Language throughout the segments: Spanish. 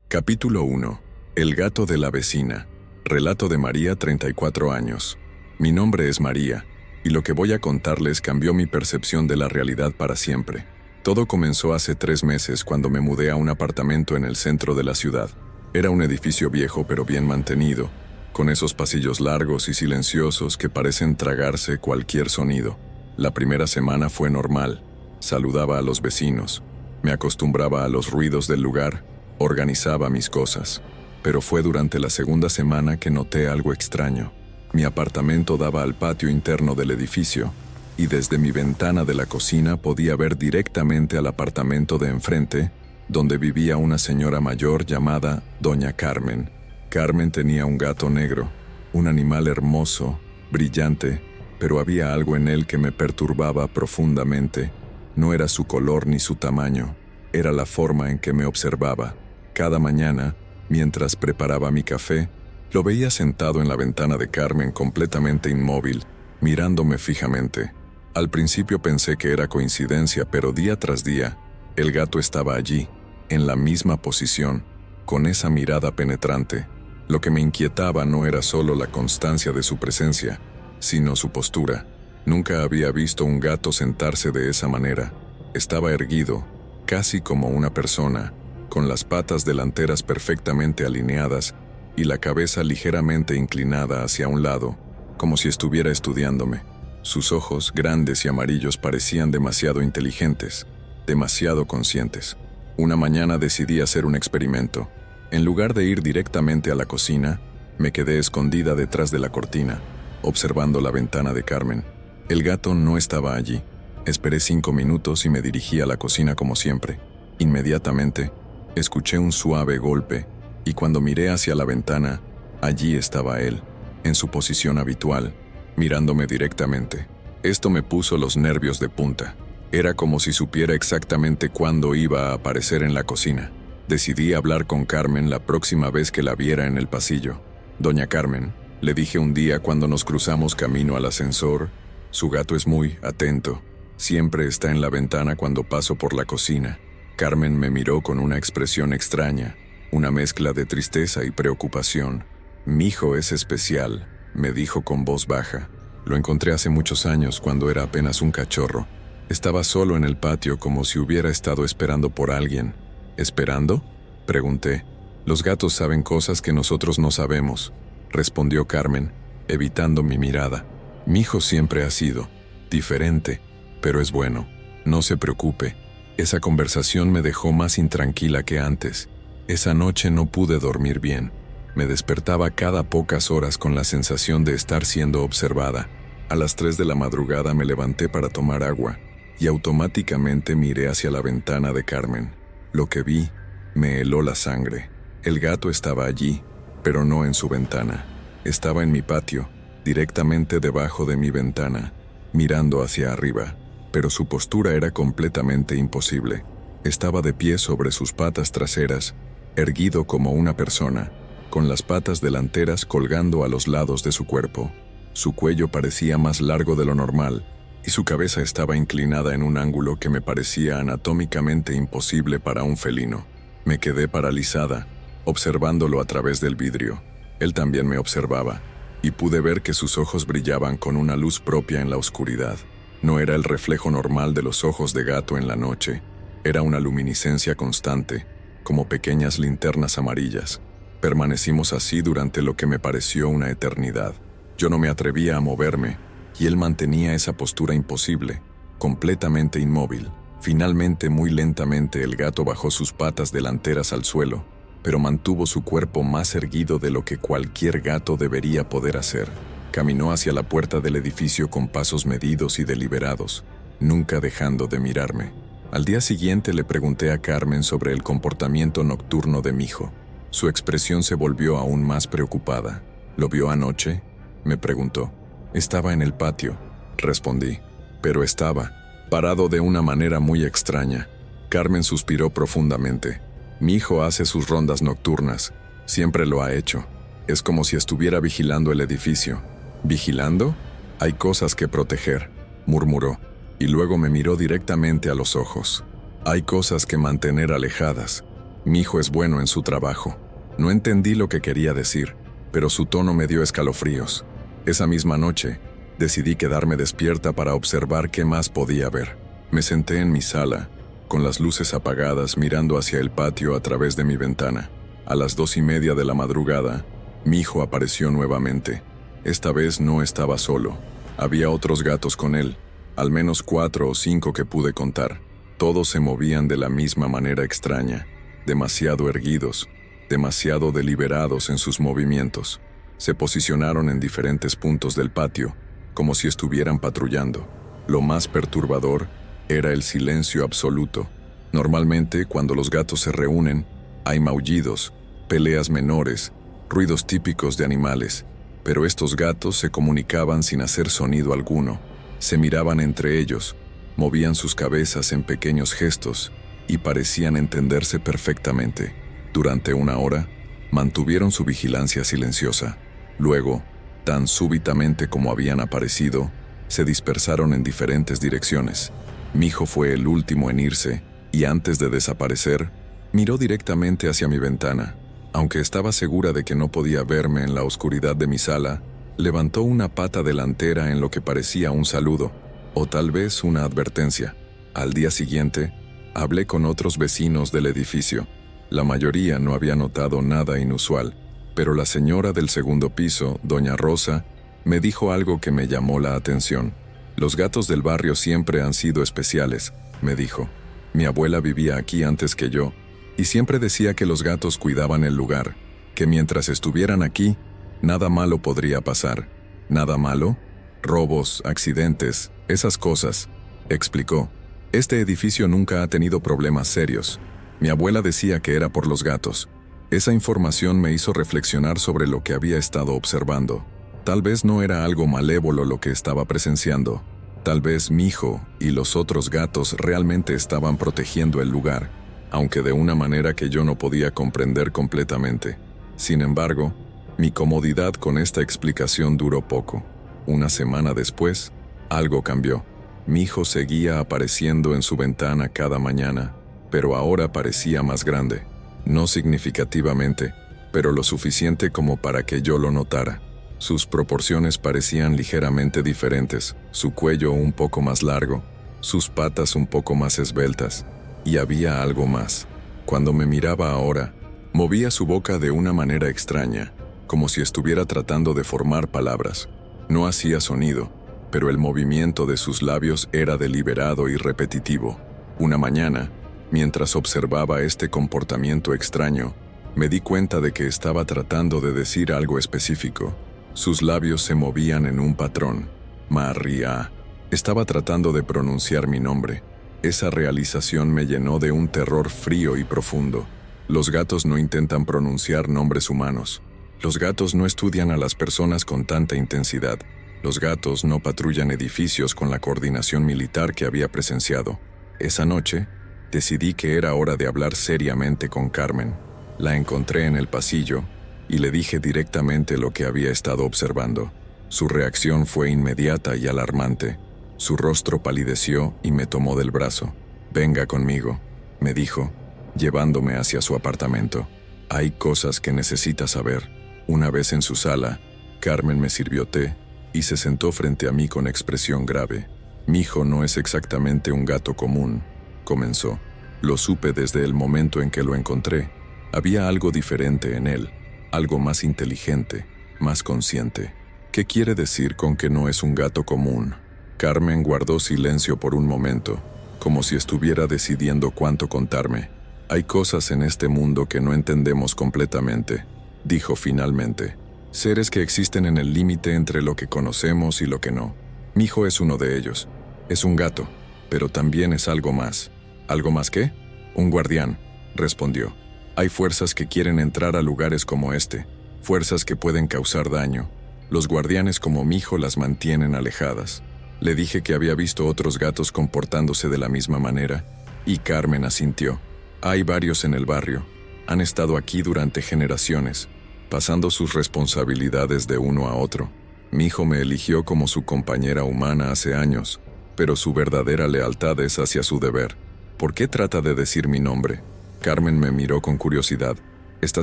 Capítulo 1. El gato de la vecina. Relato de María, 34 años. Mi nombre es María, y lo que voy a contarles cambió mi percepción de la realidad para siempre. Todo comenzó hace 3 meses cuando me mudé a un apartamento en el centro de la ciudad. Era un edificio viejo pero bien mantenido, con esos pasillos largos y silenciosos que parecen tragarse cualquier sonido. La primera semana fue normal. Saludaba a los vecinos, me acostumbraba a los ruidos del lugar, organizaba mis cosas. Pero fue durante la segunda semana que noté algo extraño. Mi apartamento daba al patio interno del edificio, y desde mi ventana de la cocina podía ver directamente al apartamento de enfrente, donde vivía una señora mayor llamada Doña Carmen. Carmen tenía un gato negro, un animal hermoso, brillante, pero había algo en él que me perturbaba profundamente. No era su color ni su tamaño, era la forma en que me observaba. Cada mañana, mientras preparaba mi café, lo veía sentado en la ventana de Carmen completamente inmóvil, mirándome fijamente. Al principio pensé que era coincidencia, pero día tras día, el gato estaba allí, en la misma posición, con esa mirada penetrante. Lo que me inquietaba no era solo la constancia de su presencia, sino su postura. Nunca había visto un gato sentarse de esa manera. Estaba erguido, casi como una persona, con las patas delanteras perfectamente alineadas y la cabeza ligeramente inclinada hacia un lado, como si estuviera estudiándome. Sus ojos, grandes y amarillos, parecían demasiado inteligentes, demasiado conscientes. Una mañana decidí hacer un experimento. En lugar de ir directamente a la cocina, me quedé escondida detrás de la cortina, observando la ventana de Carmen. El gato no estaba allí. Esperé 5 minutos y me dirigí a la cocina como siempre. Inmediatamente, escuché un suave golpe, y cuando miré hacia la ventana, allí estaba él, en su posición habitual, mirándome directamente. Esto me puso los nervios de punta. Era como si supiera exactamente cuándo iba a aparecer en la cocina. Decidí hablar con Carmen la próxima vez que la viera en el pasillo. Doña Carmen, le dije un día cuando nos cruzamos camino al ascensor, su gato es muy atento. Siempre está en la ventana cuando paso por la cocina. Carmen me miró con una expresión extraña, una mezcla de tristeza y preocupación. «Mi hijo es especial», me dijo con voz baja. Lo encontré hace muchos años cuando era apenas un cachorro. Estaba solo en el patio como si hubiera estado esperando por alguien. ¿Esperando?, pregunté. «Los gatos saben cosas que nosotros no sabemos», respondió Carmen, evitando mi mirada. «Mi hijo siempre ha sido diferente, pero es bueno. No se preocupe». Esa conversación me dejó más intranquila que antes. Esa noche no pude dormir bien. Me despertaba cada pocas horas con la sensación de estar siendo observada. A las 3 de la madrugada me levanté para tomar agua y automáticamente miré hacia la ventana de Carmen. Lo que vi me heló la sangre. El gato estaba allí, pero no en su ventana. Estaba en mi patio, directamente debajo de mi ventana, mirando hacia arriba. Pero su postura era completamente imposible. Estaba de pie sobre sus patas traseras, erguido como una persona, con las patas delanteras colgando a los lados de su cuerpo. Su cuello parecía más largo de lo normal, y su cabeza estaba inclinada en un ángulo que me parecía anatómicamente imposible para un felino. Me quedé paralizada, observándolo a través del vidrio. Él también me observaba, y pude ver que sus ojos brillaban con una luz propia en la oscuridad. No era el reflejo normal de los ojos de gato en la noche. Era una luminiscencia constante, como pequeñas linternas amarillas. Permanecimos así durante lo que me pareció una eternidad. Yo no me atrevía a moverme, y él mantenía esa postura imposible, completamente inmóvil. Finalmente, muy lentamente, el gato bajó sus patas delanteras al suelo, pero mantuvo su cuerpo más erguido de lo que cualquier gato debería poder hacer. Caminó hacia la puerta del edificio con pasos medidos y deliberados, nunca dejando de mirarme. Al día siguiente le pregunté a Carmen sobre el comportamiento nocturno de mi hijo. Su expresión se volvió aún más preocupada. «¿Lo vio anoche?», me preguntó. «Estaba en el patio», respondí, «pero estaba parado de una manera muy extraña». Carmen suspiró profundamente. «Mi hijo hace sus rondas nocturnas. Siempre lo ha hecho. Es como si estuviera vigilando el edificio». «¿Vigilando? Hay cosas que proteger», murmuró, y luego me miró directamente a los ojos. «Hay cosas que mantener alejadas». Mi hijo es bueno en su trabajo. No entendí lo que quería decir, pero su tono me dio escalofríos. Esa misma noche, decidí quedarme despierta para observar qué más podía ver. Me senté en mi sala, con las luces apagadas, mirando hacia el patio a través de mi ventana. A las 2:30 de la madrugada, mi hijo apareció nuevamente. Esta vez no estaba solo. Había otros gatos con él, al menos 4 o 5 que pude contar. Todos se movían de la misma manera extraña, demasiado erguidos, demasiado deliberados en sus movimientos. Se posicionaron en diferentes puntos del patio, como si estuvieran patrullando. Lo más perturbador era el silencio absoluto. Normalmente, cuando los gatos se reúnen, hay maullidos, peleas menores, ruidos típicos de animales, pero estos gatos se comunicaban sin hacer sonido alguno. Se miraban entre ellos, movían sus cabezas en pequeños gestos y parecían entenderse perfectamente. Durante 1 hora, mantuvieron su vigilancia silenciosa. Luego, tan súbitamente como habían aparecido, se dispersaron en diferentes direcciones. Mi hijo fue el último en irse y antes de desaparecer, miró directamente hacia mi ventana. Aunque estaba segura de que no podía verme en la oscuridad de mi sala, levantó una pata delantera en lo que parecía un saludo, o tal vez una advertencia. Al día siguiente, hablé con otros vecinos del edificio. La mayoría no había notado nada inusual, pero la señora del segundo piso, doña Rosa, me dijo algo que me llamó la atención. Los gatos del barrio siempre han sido especiales, me dijo. Mi abuela vivía aquí antes que yo, y siempre decía que los gatos cuidaban el lugar, que mientras estuvieran aquí, nada malo podría pasar. ¿Nada malo? Robos, accidentes, esas cosas, explicó. Este edificio nunca ha tenido problemas serios. Mi abuela decía que era por los gatos. Esa información me hizo reflexionar sobre lo que había estado observando. Tal vez no era algo malévolo lo que estaba presenciando. Tal vez mi hijo y los otros gatos realmente estaban protegiendo el lugar, aunque de una manera que yo no podía comprender completamente. Sin embargo, mi comodidad con esta explicación duró poco. 1 semana después, algo cambió. Mi hijo seguía apareciendo en su ventana cada mañana, pero ahora parecía más grande. No significativamente, pero lo suficiente como para que yo lo notara. Sus proporciones parecían ligeramente diferentes, su cuello un poco más largo, sus patas un poco más esbeltas, y había algo más. Cuando me miraba ahora, movía su boca de una manera extraña, como si estuviera tratando de formar palabras. No hacía sonido, pero el movimiento de sus labios era deliberado y repetitivo. Una mañana, mientras observaba este comportamiento extraño, me di cuenta de que estaba tratando de decir algo específico. Sus labios se movían en un patrón. María. Estaba tratando de pronunciar mi nombre. Esa realización me llenó de un terror frío y profundo. Los gatos no intentan pronunciar nombres humanos. Los gatos no estudian a las personas con tanta intensidad. Los gatos no patrullan edificios con la coordinación militar que había presenciado. Esa noche, decidí que era hora de hablar seriamente con Carmen. La encontré en el pasillo y le dije directamente lo que había estado observando. Su reacción fue inmediata y alarmante. Su rostro palideció y me tomó del brazo. «Venga conmigo», me dijo, llevándome hacia su apartamento. «Hay cosas que necesitas saber». Una vez en su sala, Carmen me sirvió té y se sentó frente a mí con expresión grave. «Mi hijo no es exactamente un gato común», comenzó. «Lo supe desde el momento en que lo encontré. Había algo diferente en él, algo más inteligente, más consciente». «¿Qué quiere decir con que no es un gato común?». Carmen guardó silencio por un momento, como si estuviera decidiendo cuánto contarme. «Hay cosas en este mundo que no entendemos completamente», dijo finalmente. «Seres que existen en el límite entre lo que conocemos y lo que no. Mi hijo es uno de ellos. Es un gato, pero también es algo más». «¿Algo más qué?». «Un guardián», respondió. «Hay fuerzas que quieren entrar a lugares como este, fuerzas que pueden causar daño. Los guardianes como mi hijo las mantienen alejadas». Le dije que había visto otros gatos comportándose de la misma manera, y Carmen asintió. «Hay varios en el barrio. Han estado aquí durante generaciones, pasando sus responsabilidades de uno a otro. Mi hijo me eligió como su compañera humana hace años, pero su verdadera lealtad es hacia su deber». «¿Por qué trata de decir mi nombre?». Carmen me miró con curiosidad. ¿Está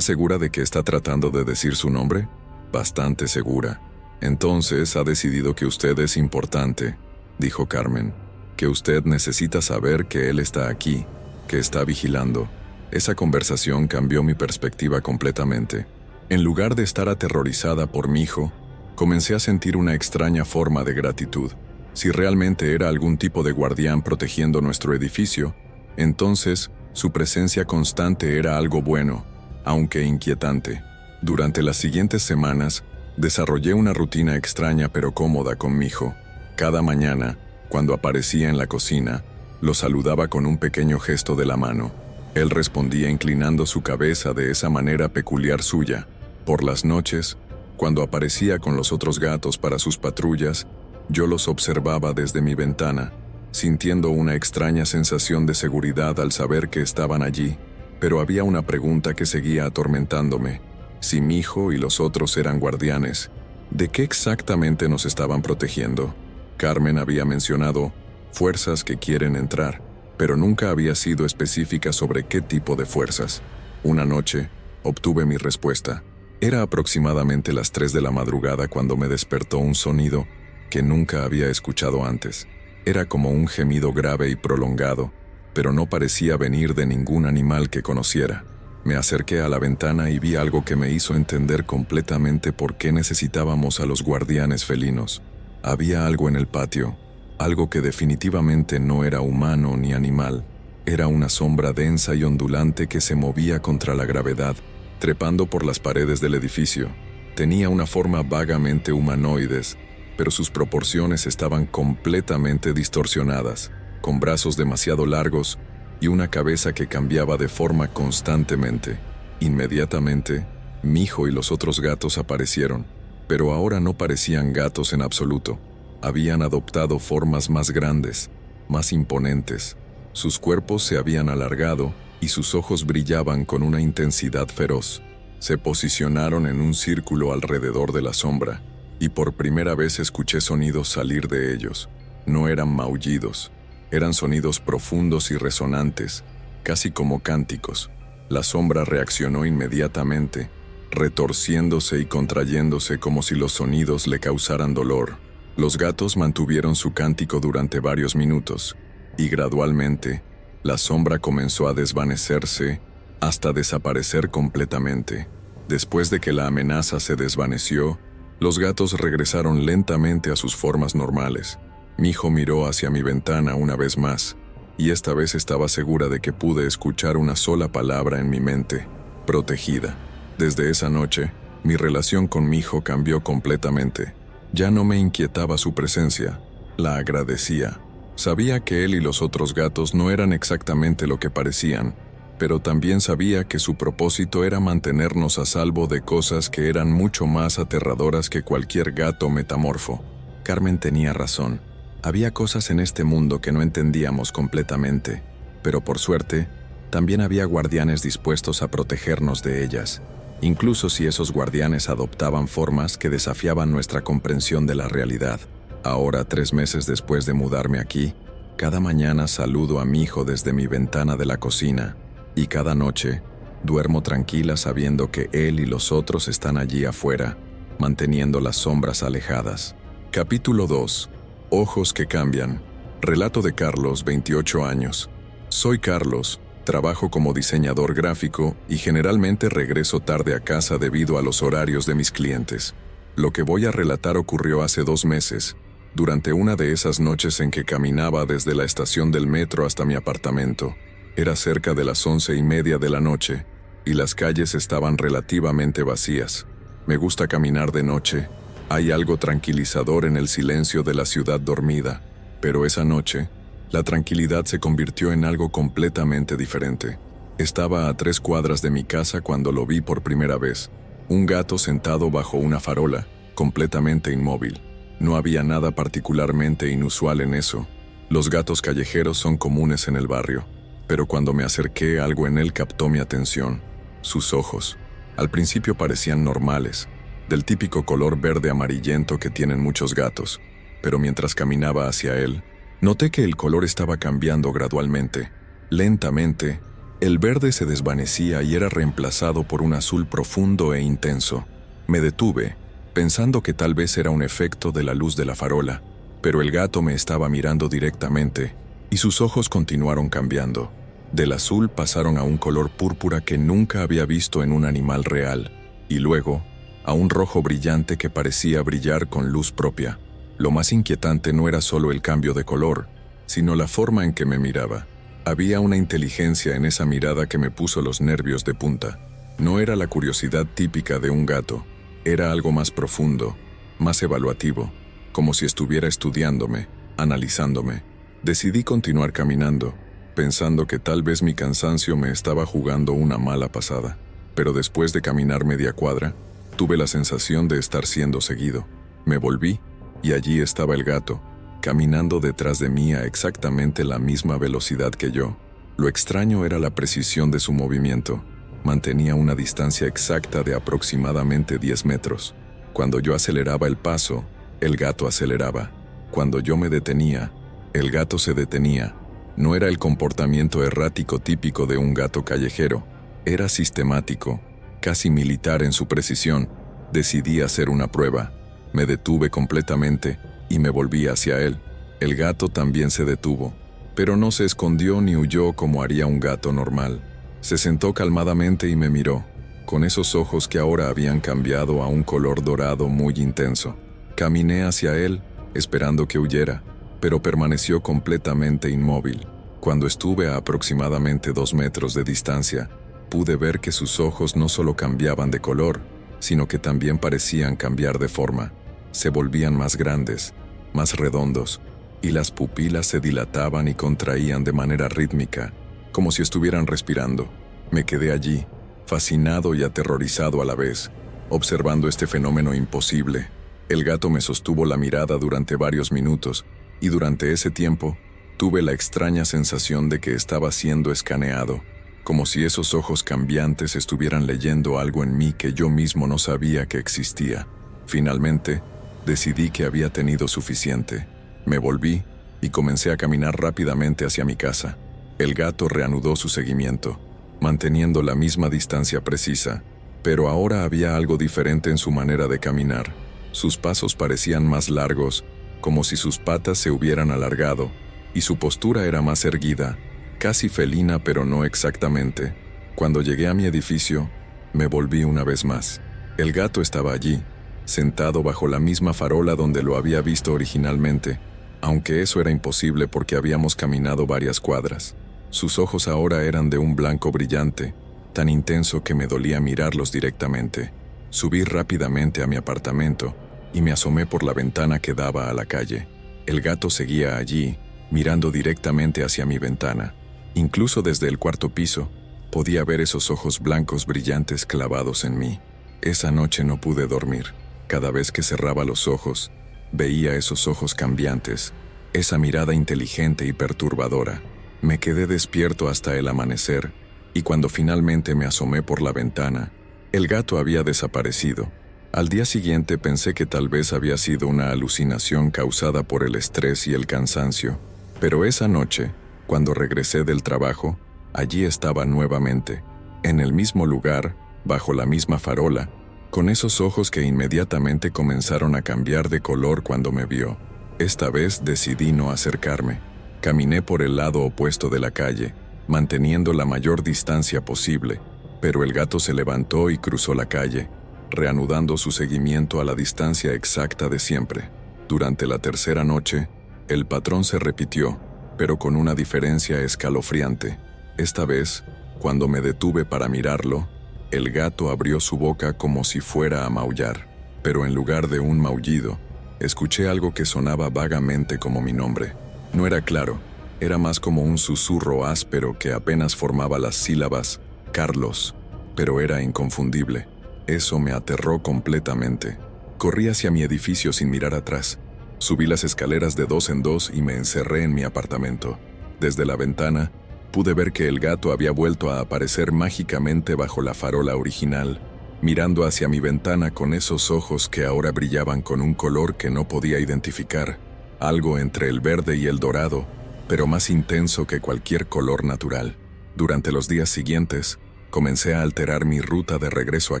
segura de que está tratando de decir su nombre? Bastante segura. Entonces ha decidido que usted es importante, dijo Carmen. Que usted necesita saber que él está aquí, que está vigilando. Esa conversación cambió mi perspectiva completamente. En lugar de estar aterrorizada por mi hijo, comencé a sentir una extraña forma de gratitud. Si realmente era algún tipo de guardián protegiendo nuestro edificio, entonces su presencia constante era algo bueno, aunque inquietante. Durante las siguientes semanas, desarrollé una rutina extraña pero cómoda con mi hijo. Cada mañana, cuando aparecía en la cocina, lo saludaba con un pequeño gesto de la mano. Él respondía inclinando su cabeza de esa manera peculiar suya. Por las noches, cuando aparecía con los otros gatos para sus patrullas, yo los observaba desde mi ventana, sintiendo una extraña sensación de seguridad al saber que estaban allí. Pero había una pregunta que seguía atormentándome. Si mi hijo y los otros eran guardianes, ¿de qué exactamente nos estaban protegiendo? Carmen había mencionado fuerzas que quieren entrar, pero nunca había sido específica sobre qué tipo de fuerzas. Una noche, obtuve mi respuesta. Era aproximadamente las 3 de la madrugada cuando me despertó un sonido que nunca había escuchado antes. Era como un gemido grave y prolongado, pero no parecía venir de ningún animal que conociera. Me acerqué a la ventana y vi algo que me hizo entender completamente por qué necesitábamos a los guardianes felinos. Había algo en el patio, algo que definitivamente no era humano ni animal. Era una sombra densa y ondulante que se movía contra la gravedad, trepando por las paredes del edificio. Tenía una forma vagamente humanoides, pero sus proporciones estaban completamente distorsionadas, con brazos demasiado largos y una cabeza que cambiaba de forma constantemente. Inmediatamente, mi hijo y los otros gatos aparecieron, pero ahora no parecían gatos en absoluto. Habían adoptado formas más grandes, más imponentes. Sus cuerpos se habían alargado y sus ojos brillaban con una intensidad feroz. Se posicionaron en un círculo alrededor de la sombra, y por primera vez escuché sonidos salir de ellos. No eran maullidos, eran sonidos profundos y resonantes, casi como cánticos. La sombra reaccionó inmediatamente, retorciéndose y contrayéndose como si los sonidos le causaran dolor. Los gatos mantuvieron su cántico durante varios minutos, y gradualmente, la sombra comenzó a desvanecerse hasta desaparecer completamente. Después de que la amenaza se desvaneció, los gatos regresaron lentamente a sus formas normales. Mi hijo miró hacia mi ventana una vez más, y esta vez estaba segura de que pude escuchar una sola palabra en mi mente: protegida. Desde esa noche, mi relación con mi hijo cambió completamente. Ya no me inquietaba su presencia, la agradecía. Sabía que él y los otros gatos no eran exactamente lo que parecían, pero también sabía que su propósito era mantenernos a salvo de cosas que eran mucho más aterradoras que cualquier gato metamorfo. Carmen tenía razón. Había cosas en este mundo que no entendíamos completamente, pero por suerte, también había guardianes dispuestos a protegernos de ellas, incluso si esos guardianes adoptaban formas que desafiaban nuestra comprensión de la realidad. Ahora, 3 meses después de mudarme aquí, cada mañana saludo a mi hijo desde mi ventana de la cocina, y cada noche duermo tranquila sabiendo que él y los otros están allí afuera, manteniendo las sombras alejadas. Capítulo 2. Ojos que cambian. Relato de Carlos, 28 años. Soy Carlos, trabajo como diseñador gráfico y generalmente regreso tarde a casa debido a los horarios de mis clientes. Lo que voy a relatar ocurrió hace 2 meses, durante una de esas noches en que caminaba desde la estación del metro hasta mi apartamento. Era cerca de las 11:30 de la noche, y las calles estaban relativamente vacías. Me gusta caminar de noche. Hay algo tranquilizador en el silencio de la ciudad dormida, pero esa noche, la tranquilidad se convirtió en algo completamente diferente. Estaba a 3 cuadras de mi casa cuando lo vi por primera vez. Un gato sentado bajo una farola, completamente inmóvil. No había nada particularmente inusual en eso. Los gatos callejeros son comunes en el barrio, pero cuando me acerqué, algo en él captó mi atención. Sus ojos. Al principio parecían normales, del típico color verde amarillento que tienen muchos gatos, pero mientras caminaba hacia él, noté que el color estaba cambiando gradualmente. Lentamente, El verde se desvanecía y era reemplazado por un azul profundo e intenso. Me detuve, pensando que tal vez era un efecto de la luz de la farola, pero el gato me estaba mirando directamente, y sus ojos continuaron cambiando. Del azul pasaron a un color púrpura que nunca había visto en un animal real, y luego a un rojo brillante que parecía brillar con luz propia. Lo más inquietante no era solo el cambio de color, sino la forma en que me miraba. Había una inteligencia en esa mirada que me puso los nervios de punta. No era la curiosidad típica de un gato, era algo más profundo, más evaluativo, como si estuviera estudiándome, analizándome. Decidí continuar caminando, pensando que tal vez mi cansancio me estaba jugando una mala pasada. Pero después de caminar media cuadra, tuve la sensación de estar siendo seguido. Me volví, y allí estaba el gato, caminando detrás de mí a exactamente la misma velocidad que yo. Lo extraño era la precisión de su movimiento. Mantenía una distancia exacta de aproximadamente 10 metros. Cuando yo aceleraba el paso, el gato aceleraba. Cuando yo me detenía, el gato se detenía. No era el comportamiento errático típico de un gato callejero. Era sistemático, casi militar en su precisión. Decidí hacer una prueba. Me detuve completamente y me volví hacia él. El gato también se detuvo, pero no se escondió ni huyó como haría un gato normal. Se sentó calmadamente y me miró, con esos ojos que ahora habían cambiado a un color dorado muy intenso. Caminé hacia él, esperando que huyera, pero permaneció completamente inmóvil. Cuando estuve a aproximadamente 2 metros de distancia, pude ver que sus ojos no solo cambiaban de color, sino que también parecían cambiar de forma. Se volvían más grandes, más redondos, y las pupilas se dilataban y contraían de manera rítmica, como si estuvieran respirando. Me quedé allí, fascinado y aterrorizado a la vez, observando este fenómeno imposible. El gato me sostuvo la mirada durante varios minutos, y durante ese tiempo, tuve la extraña sensación de que estaba siendo escaneado, como si esos ojos cambiantes estuvieran leyendo algo en mí que yo mismo no sabía que existía. Finalmente, decidí que había tenido suficiente. Me volví y comencé a caminar rápidamente hacia mi casa. El gato reanudó su seguimiento, manteniendo la misma distancia precisa, pero ahora había algo diferente en su manera de caminar. Sus pasos parecían más largos, como si sus patas se hubieran alargado, y su postura era más erguida, casi felina pero no exactamente. Cuando llegué a mi edificio, me volví una vez más. El gato estaba allí, sentado bajo la misma farola donde lo había visto originalmente, aunque eso era imposible porque habíamos caminado varias cuadras. Sus ojos ahora eran de un blanco brillante, tan intenso que me dolía mirarlos directamente. Subí rápidamente a mi apartamento y me asomé por la ventana que daba a la calle. El gato seguía allí, mirando directamente hacia mi ventana. Incluso desde el cuarto piso, podía ver esos ojos blancos brillantes clavados en mí. Esa noche no pude dormir. Cada vez que cerraba los ojos, veía esos ojos cambiantes, esa mirada inteligente y perturbadora. Me quedé despierto hasta el amanecer, y cuando finalmente me asomé por la ventana, el gato había desaparecido. Al día siguiente pensé que tal vez había sido una alucinación causada por el estrés y el cansancio, pero esa noche, cuando regresé del trabajo, allí estaba nuevamente, en el mismo lugar, bajo la misma farola, con esos ojos que inmediatamente comenzaron a cambiar de color cuando me vio. Esta vez decidí no acercarme. Caminé por el lado opuesto de la calle, manteniendo la mayor distancia posible, pero el gato se levantó y cruzó la calle, reanudando su seguimiento a la distancia exacta de siempre. Durante la tercera noche, el patrón se repitió, pero con una diferencia escalofriante. Esta vez, cuando me detuve para mirarlo, el gato abrió su boca como si fuera a maullar, pero en lugar de un maullido, escuché algo que sonaba vagamente como mi nombre. No era claro, era más como un susurro áspero que apenas formaba las sílabas Carlos, pero era inconfundible. Eso me aterró completamente. Corrí hacia mi edificio sin mirar atrás. Subí las escaleras de 2 en 2 y me encerré en mi apartamento. Desde la ventana, pude ver que el gato había vuelto a aparecer mágicamente bajo la farola original, mirando hacia mi ventana con esos ojos que ahora brillaban con un color que no podía identificar, algo entre el verde y el dorado, pero más intenso que cualquier color natural. Durante los días siguientes, comencé a alterar mi ruta de regreso a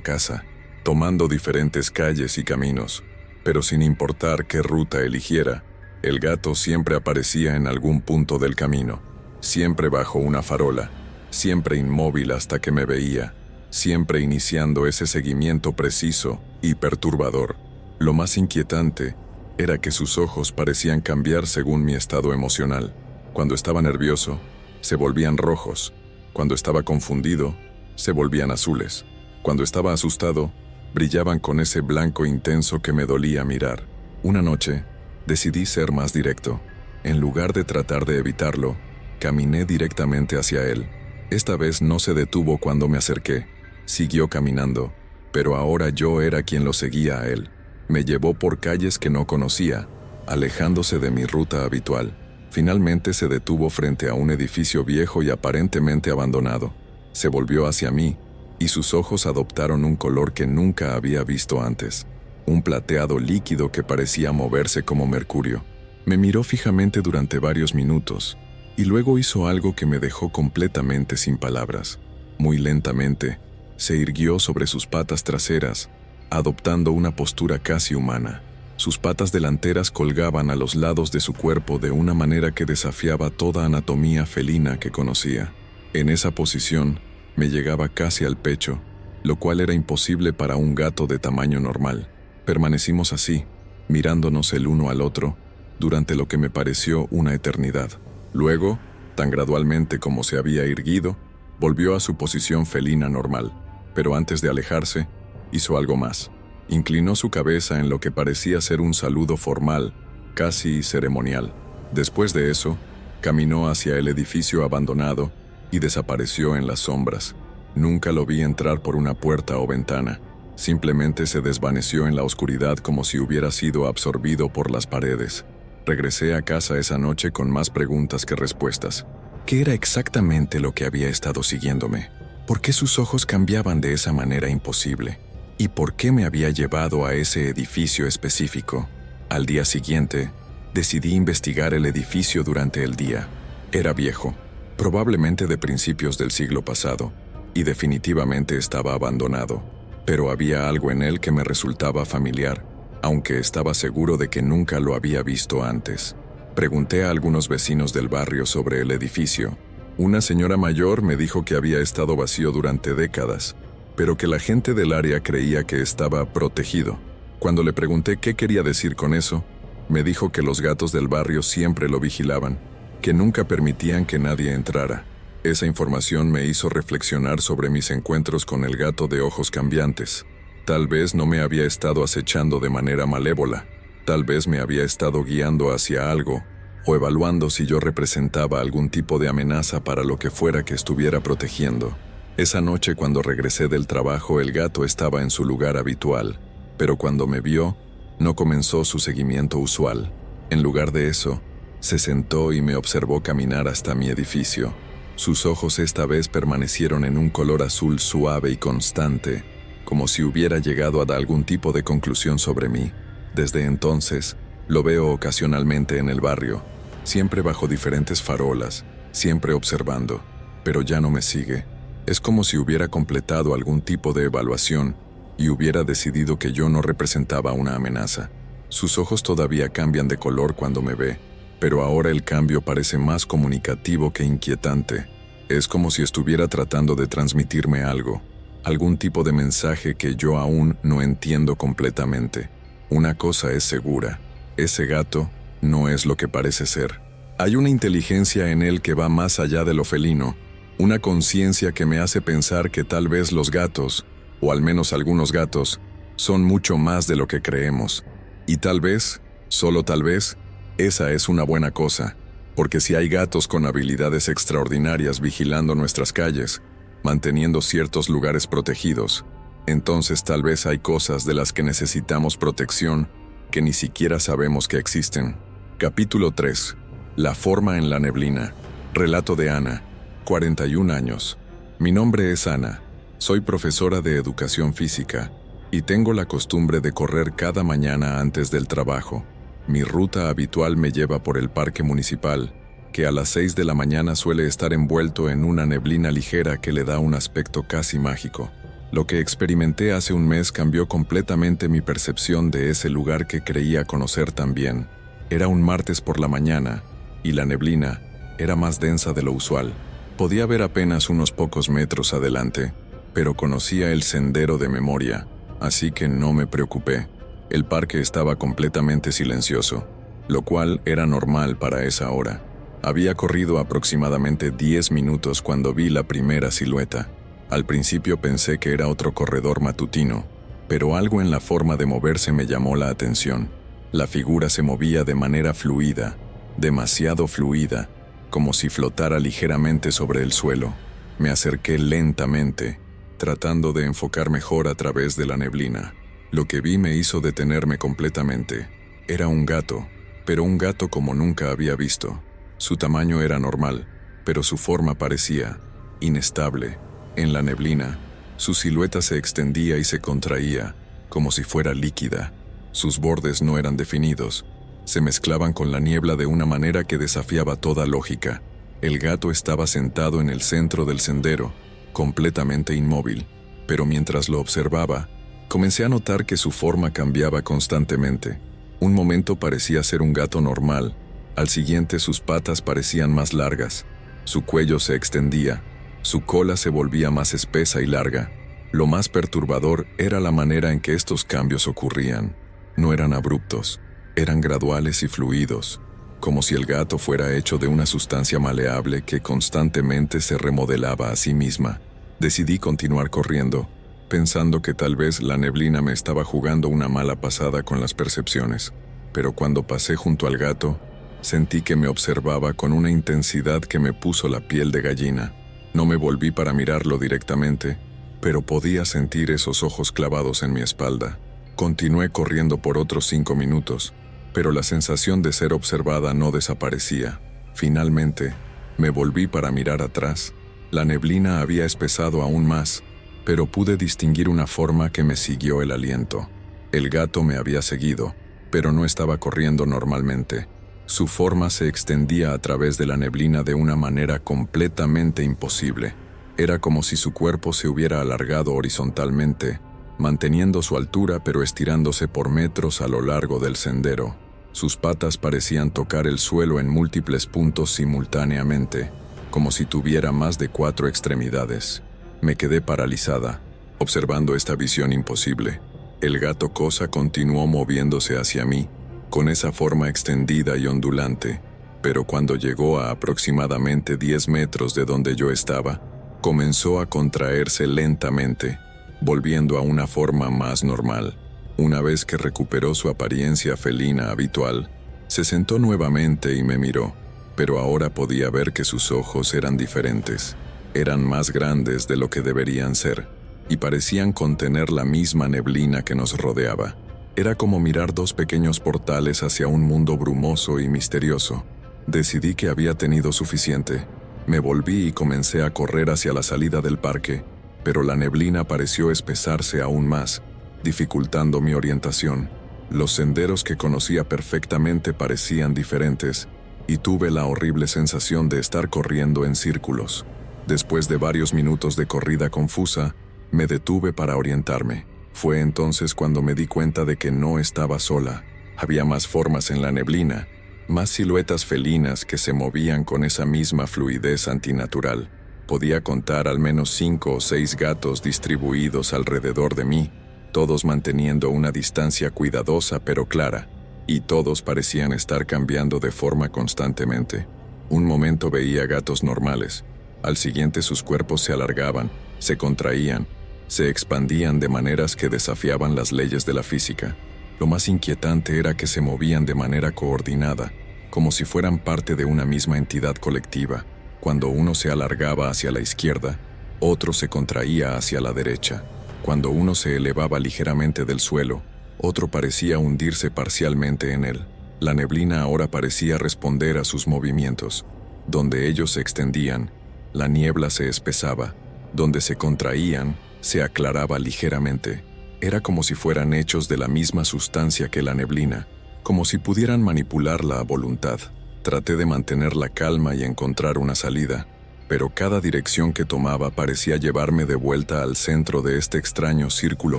casa, tomando diferentes calles y caminos, pero sin importar qué ruta eligiera, el gato siempre aparecía en algún punto del camino, siempre bajo una farola, siempre inmóvil hasta que me veía, siempre iniciando ese seguimiento preciso y perturbador. Lo más inquietante era que sus ojos parecían cambiar según mi estado emocional. Cuando estaba nervioso, se volvían rojos. Cuando estaba confundido, se volvían azules. Cuando estaba asustado, brillaban con ese blanco intenso que me dolía mirar. Una noche, decidí ser más directo. En lugar de tratar de evitarlo, caminé directamente hacia él. Esta vez no se detuvo cuando me acerqué. Siguió caminando, pero ahora yo era quien lo seguía a él. Me llevó por calles que no conocía, alejándose de mi ruta habitual. Finalmente se detuvo frente a un edificio viejo y aparentemente abandonado. Se volvió hacia mí, y sus ojos adoptaron un color que nunca había visto antes. Un plateado líquido que parecía moverse como mercurio. Me miró fijamente durante varios minutos, y luego hizo algo que me dejó completamente sin palabras. Muy lentamente, se irguió sobre sus patas traseras, adoptando una postura casi humana. Sus patas delanteras colgaban a los lados de su cuerpo de una manera que desafiaba toda anatomía felina que conocía. En esa posición, me llegaba casi al pecho, lo cual era imposible para un gato de tamaño normal. Permanecimos así, mirándonos el uno al otro, durante lo que me pareció una eternidad. Luego, tan gradualmente como se había irguido, volvió a su posición felina normal, pero antes de alejarse, hizo algo más. Inclinó su cabeza en lo que parecía ser un saludo formal, casi ceremonial. Después de eso, caminó hacia el edificio abandonado y desapareció en las sombras. Nunca lo vi entrar por una puerta o ventana. Simplemente se desvaneció en la oscuridad como si hubiera sido absorbido por las paredes. Regresé a casa esa noche con más preguntas que respuestas. ¿Qué era exactamente lo que había estado siguiéndome? ¿Por qué sus ojos cambiaban de esa manera imposible? ¿Y por qué me había llevado a ese edificio específico? Al día siguiente, decidí investigar el edificio durante el día. Era viejo, probablemente de principios del siglo pasado, y definitivamente estaba abandonado, pero había algo en él que me resultaba familiar, aunque estaba seguro de que nunca lo había visto antes. Pregunté a algunos vecinos del barrio sobre el edificio. Una señora mayor me dijo que había estado vacío durante décadas, pero que la gente del área creía que estaba protegido. Cuando le pregunté qué quería decir con eso, me dijo que los gatos del barrio siempre lo vigilaban, que nunca permitían que nadie entrara. Esa información me hizo reflexionar sobre mis encuentros con el gato de ojos cambiantes. Tal vez no me había estado acechando de manera malévola, tal vez me había estado guiando hacia algo, o evaluando si yo representaba algún tipo de amenaza para lo que fuera que estuviera protegiendo. Esa noche cuando regresé del trabajo el gato estaba en su lugar habitual, pero cuando me vio, no comenzó su seguimiento usual. En lugar de eso, se sentó y me observó caminar hasta mi edificio. Sus ojos esta vez permanecieron en un color azul suave y constante, como si hubiera llegado a algún tipo de conclusión sobre mí. Desde entonces, lo veo ocasionalmente en el barrio, siempre bajo diferentes farolas, siempre observando, pero ya no me sigue. Es como si hubiera completado algún tipo de evaluación y hubiera decidido que yo no representaba una amenaza. Sus ojos todavía cambian de color cuando me ve, pero ahora el cambio parece más comunicativo que inquietante. Es como si estuviera tratando de transmitirme algo, algún tipo de mensaje que yo aún no entiendo completamente. Una cosa es segura, ese gato no es lo que parece ser. Hay una inteligencia en él que va más allá de lo felino, una conciencia que me hace pensar que tal vez los gatos, o al menos algunos gatos, son mucho más de lo que creemos. Y tal vez, solo tal vez, esa es una buena cosa, porque si hay gatos con habilidades extraordinarias vigilando nuestras calles, manteniendo ciertos lugares protegidos, entonces tal vez hay cosas de las que necesitamos protección que ni siquiera sabemos que existen. Capítulo 3. La forma en la neblina. Relato de Ana, 41 años. Mi nombre es Ana. Soy profesora de educación física y tengo la costumbre de correr cada mañana antes del trabajo. Mi ruta habitual me lleva por el parque municipal, que a las 6 de la mañana suele estar envuelto en una neblina ligera que le da un aspecto casi mágico. Lo que experimenté hace un mes cambió completamente mi percepción de ese lugar que creía conocer tan bien. Era un martes por la mañana, y la neblina era más densa de lo usual. Podía ver apenas unos pocos metros adelante, pero conocía el sendero de memoria, así que no me preocupé. El parque estaba completamente silencioso, lo cual era normal para esa hora. Había corrido aproximadamente 10 minutos cuando vi la primera silueta. Al principio pensé que era otro corredor matutino, pero algo en la forma de moverse me llamó la atención. La figura se movía de manera fluida, demasiado fluida, como si flotara ligeramente sobre el suelo. Me acerqué lentamente, tratando de enfocar mejor a través de la neblina. Lo que vi me hizo detenerme completamente. Era un gato, pero un gato como nunca había visto. Su tamaño era normal, pero su forma parecía inestable. En la neblina, su silueta se extendía y se contraía, como si fuera líquida. Sus bordes no eran definidos, se mezclaban con la niebla de una manera que desafiaba toda lógica. El gato estaba sentado en el centro del sendero, completamente inmóvil, pero mientras lo observaba, comencé a notar que su forma cambiaba constantemente. Un momento parecía ser un gato normal, al siguiente sus patas parecían más largas, su cuello se extendía, su cola se volvía más espesa y larga. Lo más perturbador era la manera en que estos cambios ocurrían. No eran abruptos, eran graduales y fluidos, como si el gato fuera hecho de una sustancia maleable que constantemente se remodelaba a sí misma. Decidí continuar corriendo, pensando que tal vez la neblina me estaba jugando una mala pasada con las percepciones. Pero cuando pasé junto al gato, sentí que me observaba con una intensidad que me puso la piel de gallina. No me volví para mirarlo directamente, pero podía sentir esos ojos clavados en mi espalda. Continué corriendo por otros 5 minutos, pero la sensación de ser observada no desaparecía. Finalmente, me volví para mirar atrás. La neblina había espesado aún más, pero pude distinguir una forma que me siguió el aliento. El gato me había seguido, pero no estaba corriendo normalmente. Su forma se extendía a través de la neblina de una manera completamente imposible. Era como si su cuerpo se hubiera alargado horizontalmente, manteniendo su altura pero estirándose por metros a lo largo del sendero. Sus patas parecían tocar el suelo en múltiples puntos simultáneamente, como si tuviera más de 4 extremidades. Me quedé paralizada, observando esta visión imposible. El gato cosa continuó moviéndose hacia mí, con esa forma extendida y ondulante, pero cuando llegó a aproximadamente 10 metros de donde yo estaba, comenzó a contraerse lentamente, volviendo a una forma más normal. Una vez que recuperó su apariencia felina habitual, se sentó nuevamente y me miró, pero ahora podía ver que sus ojos eran diferentes. Eran más grandes de lo que deberían ser, y parecían contener la misma neblina que nos rodeaba. Era como mirar 2 pequeños portales hacia un mundo brumoso y misterioso. Decidí que había tenido suficiente. Me volví y comencé a correr hacia la salida del parque, pero la neblina pareció espesarse aún más, dificultando mi orientación. Los senderos que conocía perfectamente parecían diferentes, y tuve la horrible sensación de estar corriendo en círculos. Después de varios minutos de corrida confusa, me detuve para orientarme. Fue entonces cuando me di cuenta de que no estaba sola. Había más formas en la neblina, más siluetas felinas que se movían con esa misma fluidez antinatural. Podía contar al menos 5 o 6 gatos distribuidos alrededor de mí, todos manteniendo una distancia cuidadosa pero clara, y todos parecían estar cambiando de forma constantemente. Un momento veía gatos normales, al siguiente sus cuerpos se alargaban, se contraían, se expandían de maneras que desafiaban las leyes de la física. Lo más inquietante era que se movían de manera coordinada, como si fueran parte de una misma entidad colectiva. Cuando uno se alargaba hacia la izquierda, otro se contraía hacia la derecha. Cuando uno se elevaba ligeramente del suelo, otro parecía hundirse parcialmente en él. La neblina ahora parecía responder a sus movimientos. Donde ellos se extendían, la niebla se espesaba. Donde se contraían, se aclaraba ligeramente. Era como si fueran hechos de la misma sustancia que la neblina, como si pudieran manipularla a voluntad. Traté de mantener la calma y encontrar una salida, pero cada dirección que tomaba parecía llevarme de vuelta al centro de este extraño círculo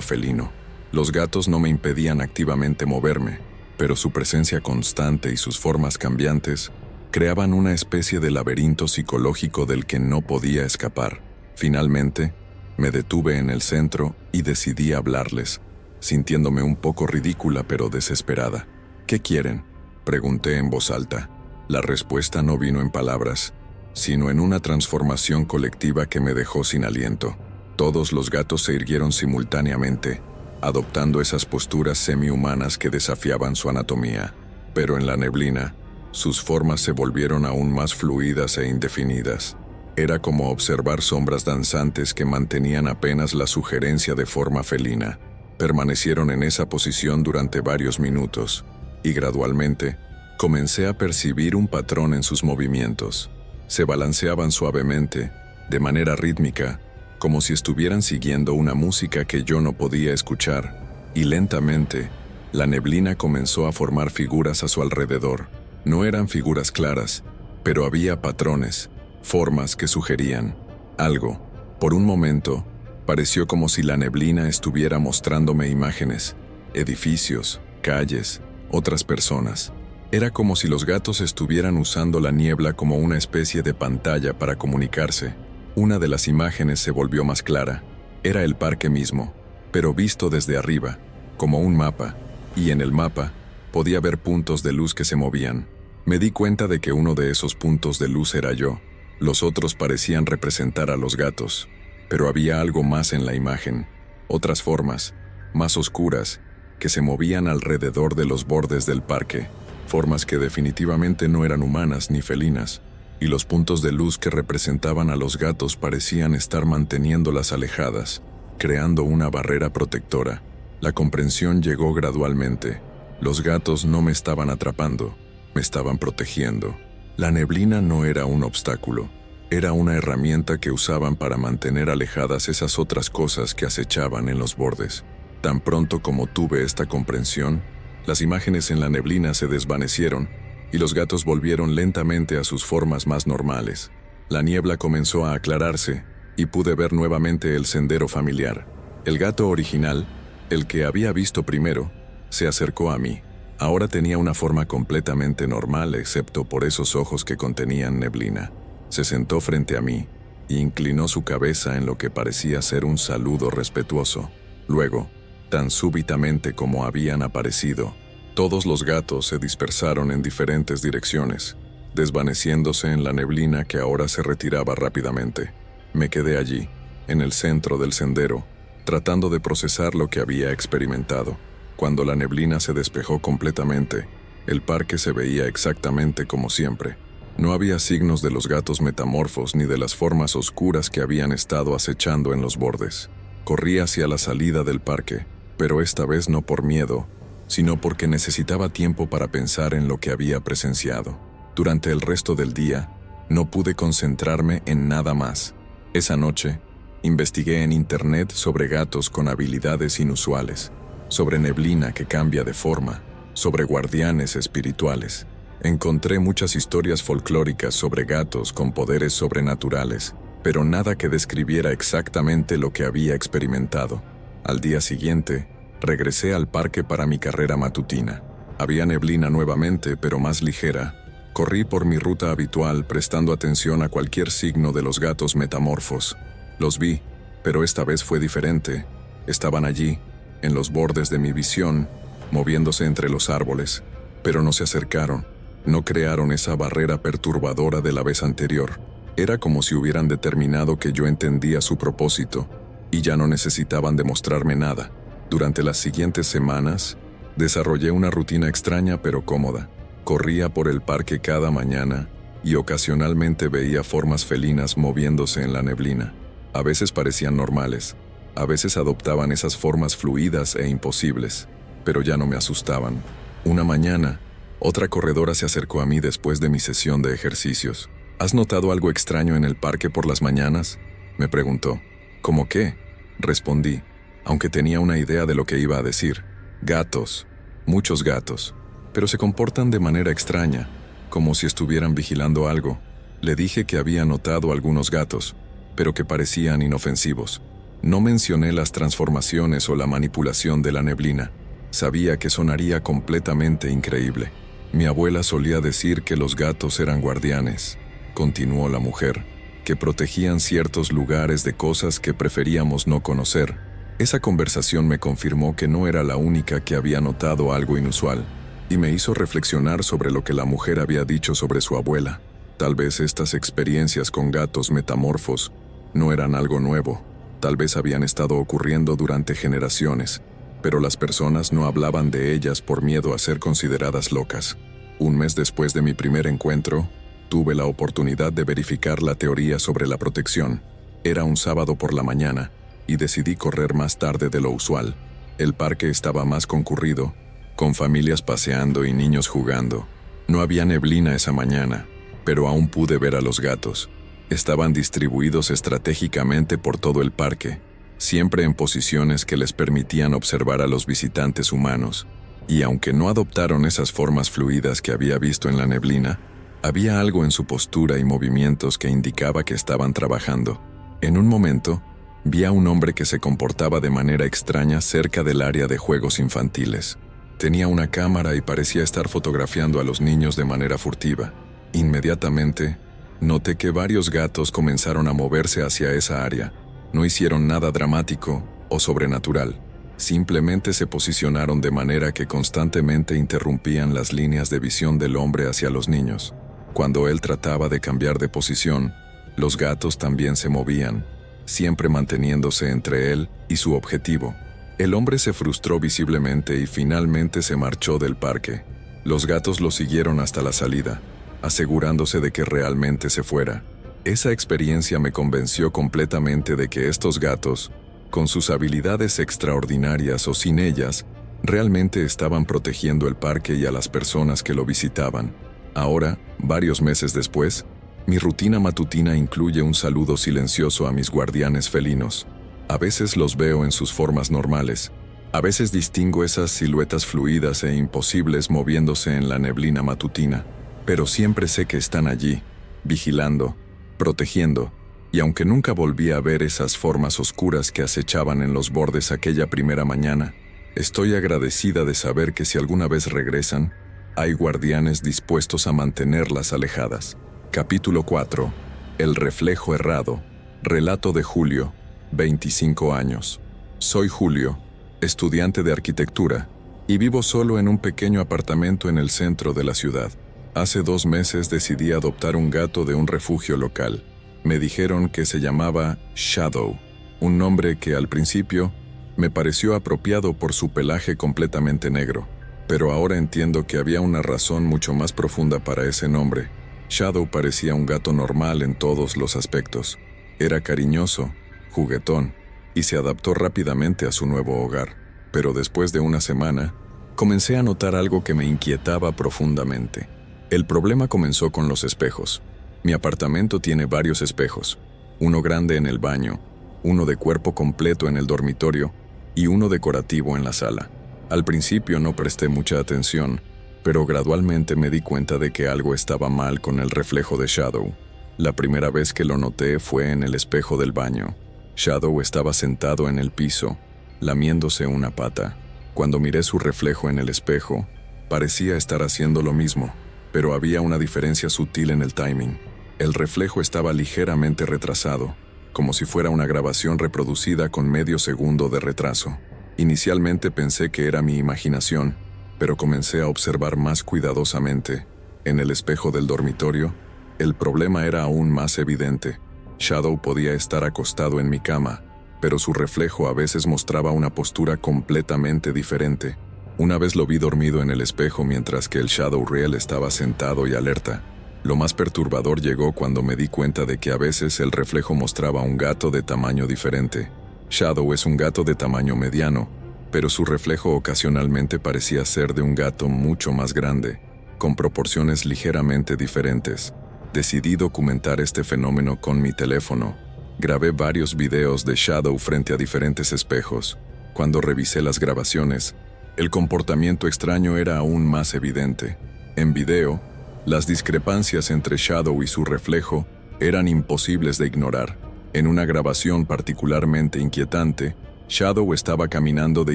felino. Los gatos no me impedían activamente moverme, pero su presencia constante y sus formas cambiantes creaban una especie de laberinto psicológico del que no podía escapar. Finalmente, me detuve en el centro y decidí hablarles, sintiéndome un poco ridícula pero desesperada. ¿Qué quieren?, pregunté en voz alta. La respuesta no vino en palabras, sino en una transformación colectiva que me dejó sin aliento. Todos los gatos se irguieron simultáneamente, adoptando esas posturas semi-humanas que desafiaban su anatomía. Pero en la neblina, sus formas se volvieron aún más fluidas e indefinidas. Era como observar sombras danzantes que mantenían apenas la sugerencia de forma felina. Permanecieron en esa posición durante varios minutos, y gradualmente, comencé a percibir un patrón en sus movimientos. Se balanceaban suavemente, de manera rítmica, como si estuvieran siguiendo una música que yo no podía escuchar, y lentamente, la neblina comenzó a formar figuras a su alrededor. No eran figuras claras, pero había patrones, formas que sugerían algo. Por un momento, pareció como si la neblina estuviera mostrándome imágenes, edificios, calles, otras personas. Era como si los gatos estuvieran usando la niebla como una especie de pantalla para comunicarse. Una de las imágenes se volvió más clara. Era el parque mismo, pero visto desde arriba, como un mapa, y en el mapa podía ver puntos de luz que se movían. Me di cuenta de que uno de esos puntos de luz era yo. Los otros parecían representar a los gatos, pero había algo más en la imagen, otras formas, más oscuras, que se movían alrededor de los bordes del parque. Formas que definitivamente no eran humanas ni felinas, y los puntos de luz que representaban a los gatos parecían estar manteniéndolas alejadas, creando una barrera protectora. La comprensión llegó gradualmente. Los gatos no me estaban atrapando, me estaban protegiendo. La neblina no era un obstáculo, era una herramienta que usaban para mantener alejadas esas otras cosas que acechaban en los bordes. Tan pronto como tuve esta comprensión, las imágenes en la neblina se desvanecieron y los gatos volvieron lentamente a sus formas más normales. La niebla comenzó a aclararse y pude ver nuevamente el sendero familiar. El gato original, el que había visto primero, se acercó a mí. Ahora tenía una forma completamente normal excepto por esos ojos que contenían neblina. Se sentó frente a mí e inclinó su cabeza en lo que parecía ser un saludo respetuoso. Luego, tan súbitamente como habían aparecido, todos los gatos se dispersaron en diferentes direcciones, desvaneciéndose en la neblina que ahora se retiraba rápidamente. Me quedé allí, en el centro del sendero, tratando de procesar lo que había experimentado. Cuando la neblina se despejó completamente, el parque se veía exactamente como siempre. No había signos de los gatos metamorfos ni de las formas oscuras que habían estado acechando en los bordes. Corrí hacia la salida del parque, pero esta vez no por miedo, sino porque necesitaba tiempo para pensar en lo que había presenciado. Durante el resto del día, no pude concentrarme en nada más. Esa noche, investigué en internet sobre gatos con habilidades inusuales, sobre neblina que cambia de forma, sobre guardianes espirituales. Encontré muchas historias folclóricas sobre gatos con poderes sobrenaturales, pero nada que describiera exactamente lo que había experimentado. Al día siguiente, regresé al parque para mi carrera matutina. Había neblina nuevamente, pero más ligera. Corrí por mi ruta habitual, prestando atención a cualquier signo de los gatos metamorfos. Los vi, pero esta vez fue diferente. Estaban allí, en los bordes de mi visión, moviéndose entre los árboles, pero no se acercaron. No crearon esa barrera perturbadora de la vez anterior. Era como si hubieran determinado que yo entendía su propósito, y ya no necesitaban demostrarme nada. Durante las siguientes semanas, desarrollé una rutina extraña pero cómoda. Corría por el parque cada mañana y ocasionalmente veía formas felinas moviéndose en la neblina. A veces parecían normales, a veces adoptaban esas formas fluidas e imposibles, pero ya no me asustaban. Una mañana, otra corredora se acercó a mí después de mi sesión de ejercicios. ¿Has notado algo extraño en el parque por las mañanas?, me preguntó. ¿Cómo qué?, respondí, aunque tenía una idea de lo que iba a decir. Gatos, muchos gatos, pero se comportan de manera extraña, como si estuvieran vigilando algo. Le dije que había notado algunos gatos, pero que parecían inofensivos. No mencioné las transformaciones o la manipulación de la neblina. Sabía que sonaría completamente increíble. Mi abuela solía decir que los gatos eran guardianes, continuó la mujer, que protegían ciertos lugares de cosas que preferíamos no conocer. Esa conversación me confirmó que no era la única que había notado algo inusual, y me hizo reflexionar sobre lo que la mujer había dicho sobre su abuela. Tal vez estas experiencias con gatos metamorfos no eran algo nuevo. Tal vez habían estado ocurriendo durante generaciones, pero las personas no hablaban de ellas por miedo a ser consideradas locas. Un mes después de mi primer encuentro, tuve la oportunidad de verificar la teoría sobre la protección. Era un sábado por la mañana, y decidí correr más tarde de lo usual. El parque estaba más concurrido, con familias paseando y niños jugando. No había neblina esa mañana, pero aún pude ver a los gatos. Estaban distribuidos estratégicamente por todo el parque, siempre en posiciones que les permitían observar a los visitantes humanos, y aunque no adoptaron esas formas fluidas que había visto en la neblina, había algo en su postura y movimientos que indicaba que estaban trabajando. En un momento, vi a un hombre que se comportaba de manera extraña cerca del área de juegos infantiles. Tenía una cámara y parecía estar fotografiando a los niños de manera furtiva. Inmediatamente, noté que varios gatos comenzaron a moverse hacia esa área. No hicieron nada dramático o sobrenatural. Simplemente se posicionaron de manera que constantemente interrumpían las líneas de visión del hombre hacia los niños. Cuando él trataba de cambiar de posición, los gatos también se movían, siempre manteniéndose entre él y su objetivo. El hombre se frustró visiblemente y finalmente se marchó del parque. Los gatos lo siguieron hasta la salida, asegurándose de que realmente se fuera. Esa experiencia me convenció completamente de que estos gatos, con sus habilidades extraordinarias o sin ellas, realmente estaban protegiendo el parque y a las personas que lo visitaban. Ahora, varios meses después, mi rutina matutina incluye un saludo silencioso a mis guardianes felinos. A veces los veo en sus formas normales. A veces distingo esas siluetas fluidas e imposibles moviéndose en la neblina matutina. Pero siempre sé que están allí, vigilando, protegiendo, y aunque nunca volví a ver esas formas oscuras que acechaban en los bordes aquella primera mañana, estoy agradecida de saber que si alguna vez regresan, hay guardianes dispuestos a mantenerlas alejadas. Capítulo 4. El reflejo errado. Relato de Julio, 25 años. Soy Julio, estudiante de arquitectura, y vivo solo en un pequeño apartamento en el centro de la ciudad. Hace 2 meses decidí adoptar un gato de un refugio local. Me dijeron que se llamaba Shadow, un nombre que al principio me pareció apropiado por su pelaje completamente negro, pero ahora entiendo que había una razón mucho más profunda para ese nombre. Shadow parecía un gato normal en todos los aspectos. Era cariñoso, juguetón, y se adaptó rápidamente a su nuevo hogar. Pero después de una semana, comencé a notar algo que me inquietaba profundamente. El problema comenzó con los espejos. Mi apartamento tiene varios espejos, uno grande en el baño, uno de cuerpo completo en el dormitorio y uno decorativo en la sala. Al principio no presté mucha atención, pero gradualmente me di cuenta de que algo estaba mal con el reflejo de Shadow. La primera vez que lo noté fue en el espejo del baño. Shadow estaba sentado en el piso, lamiéndose una pata. Cuando miré su reflejo en el espejo, parecía estar haciendo lo mismo, pero había una diferencia sutil en el timing. El reflejo estaba ligeramente retrasado, como si fuera una grabación reproducida con medio segundo de retraso. Inicialmente pensé que era mi imaginación, pero comencé a observar más cuidadosamente. En el espejo del dormitorio, el problema era aún más evidente. Shadow podía estar acostado en mi cama, pero su reflejo a veces mostraba una postura completamente diferente. Una vez lo vi dormido en el espejo mientras que el Shadow real estaba sentado y alerta. Lo más perturbador llegó cuando me di cuenta de que a veces el reflejo mostraba un gato de tamaño diferente. Shadow es un gato de tamaño mediano, pero su reflejo ocasionalmente parecía ser de un gato mucho más grande, con proporciones ligeramente diferentes. Decidí documentar este fenómeno con mi teléfono. Grabé varios videos de Shadow frente a diferentes espejos. Cuando revisé las grabaciones, el comportamiento extraño era aún más evidente. En video, Las discrepancias entre Shadow y su reflejo eran imposibles de ignorar. En una grabación particularmente inquietante, Shadow estaba caminando de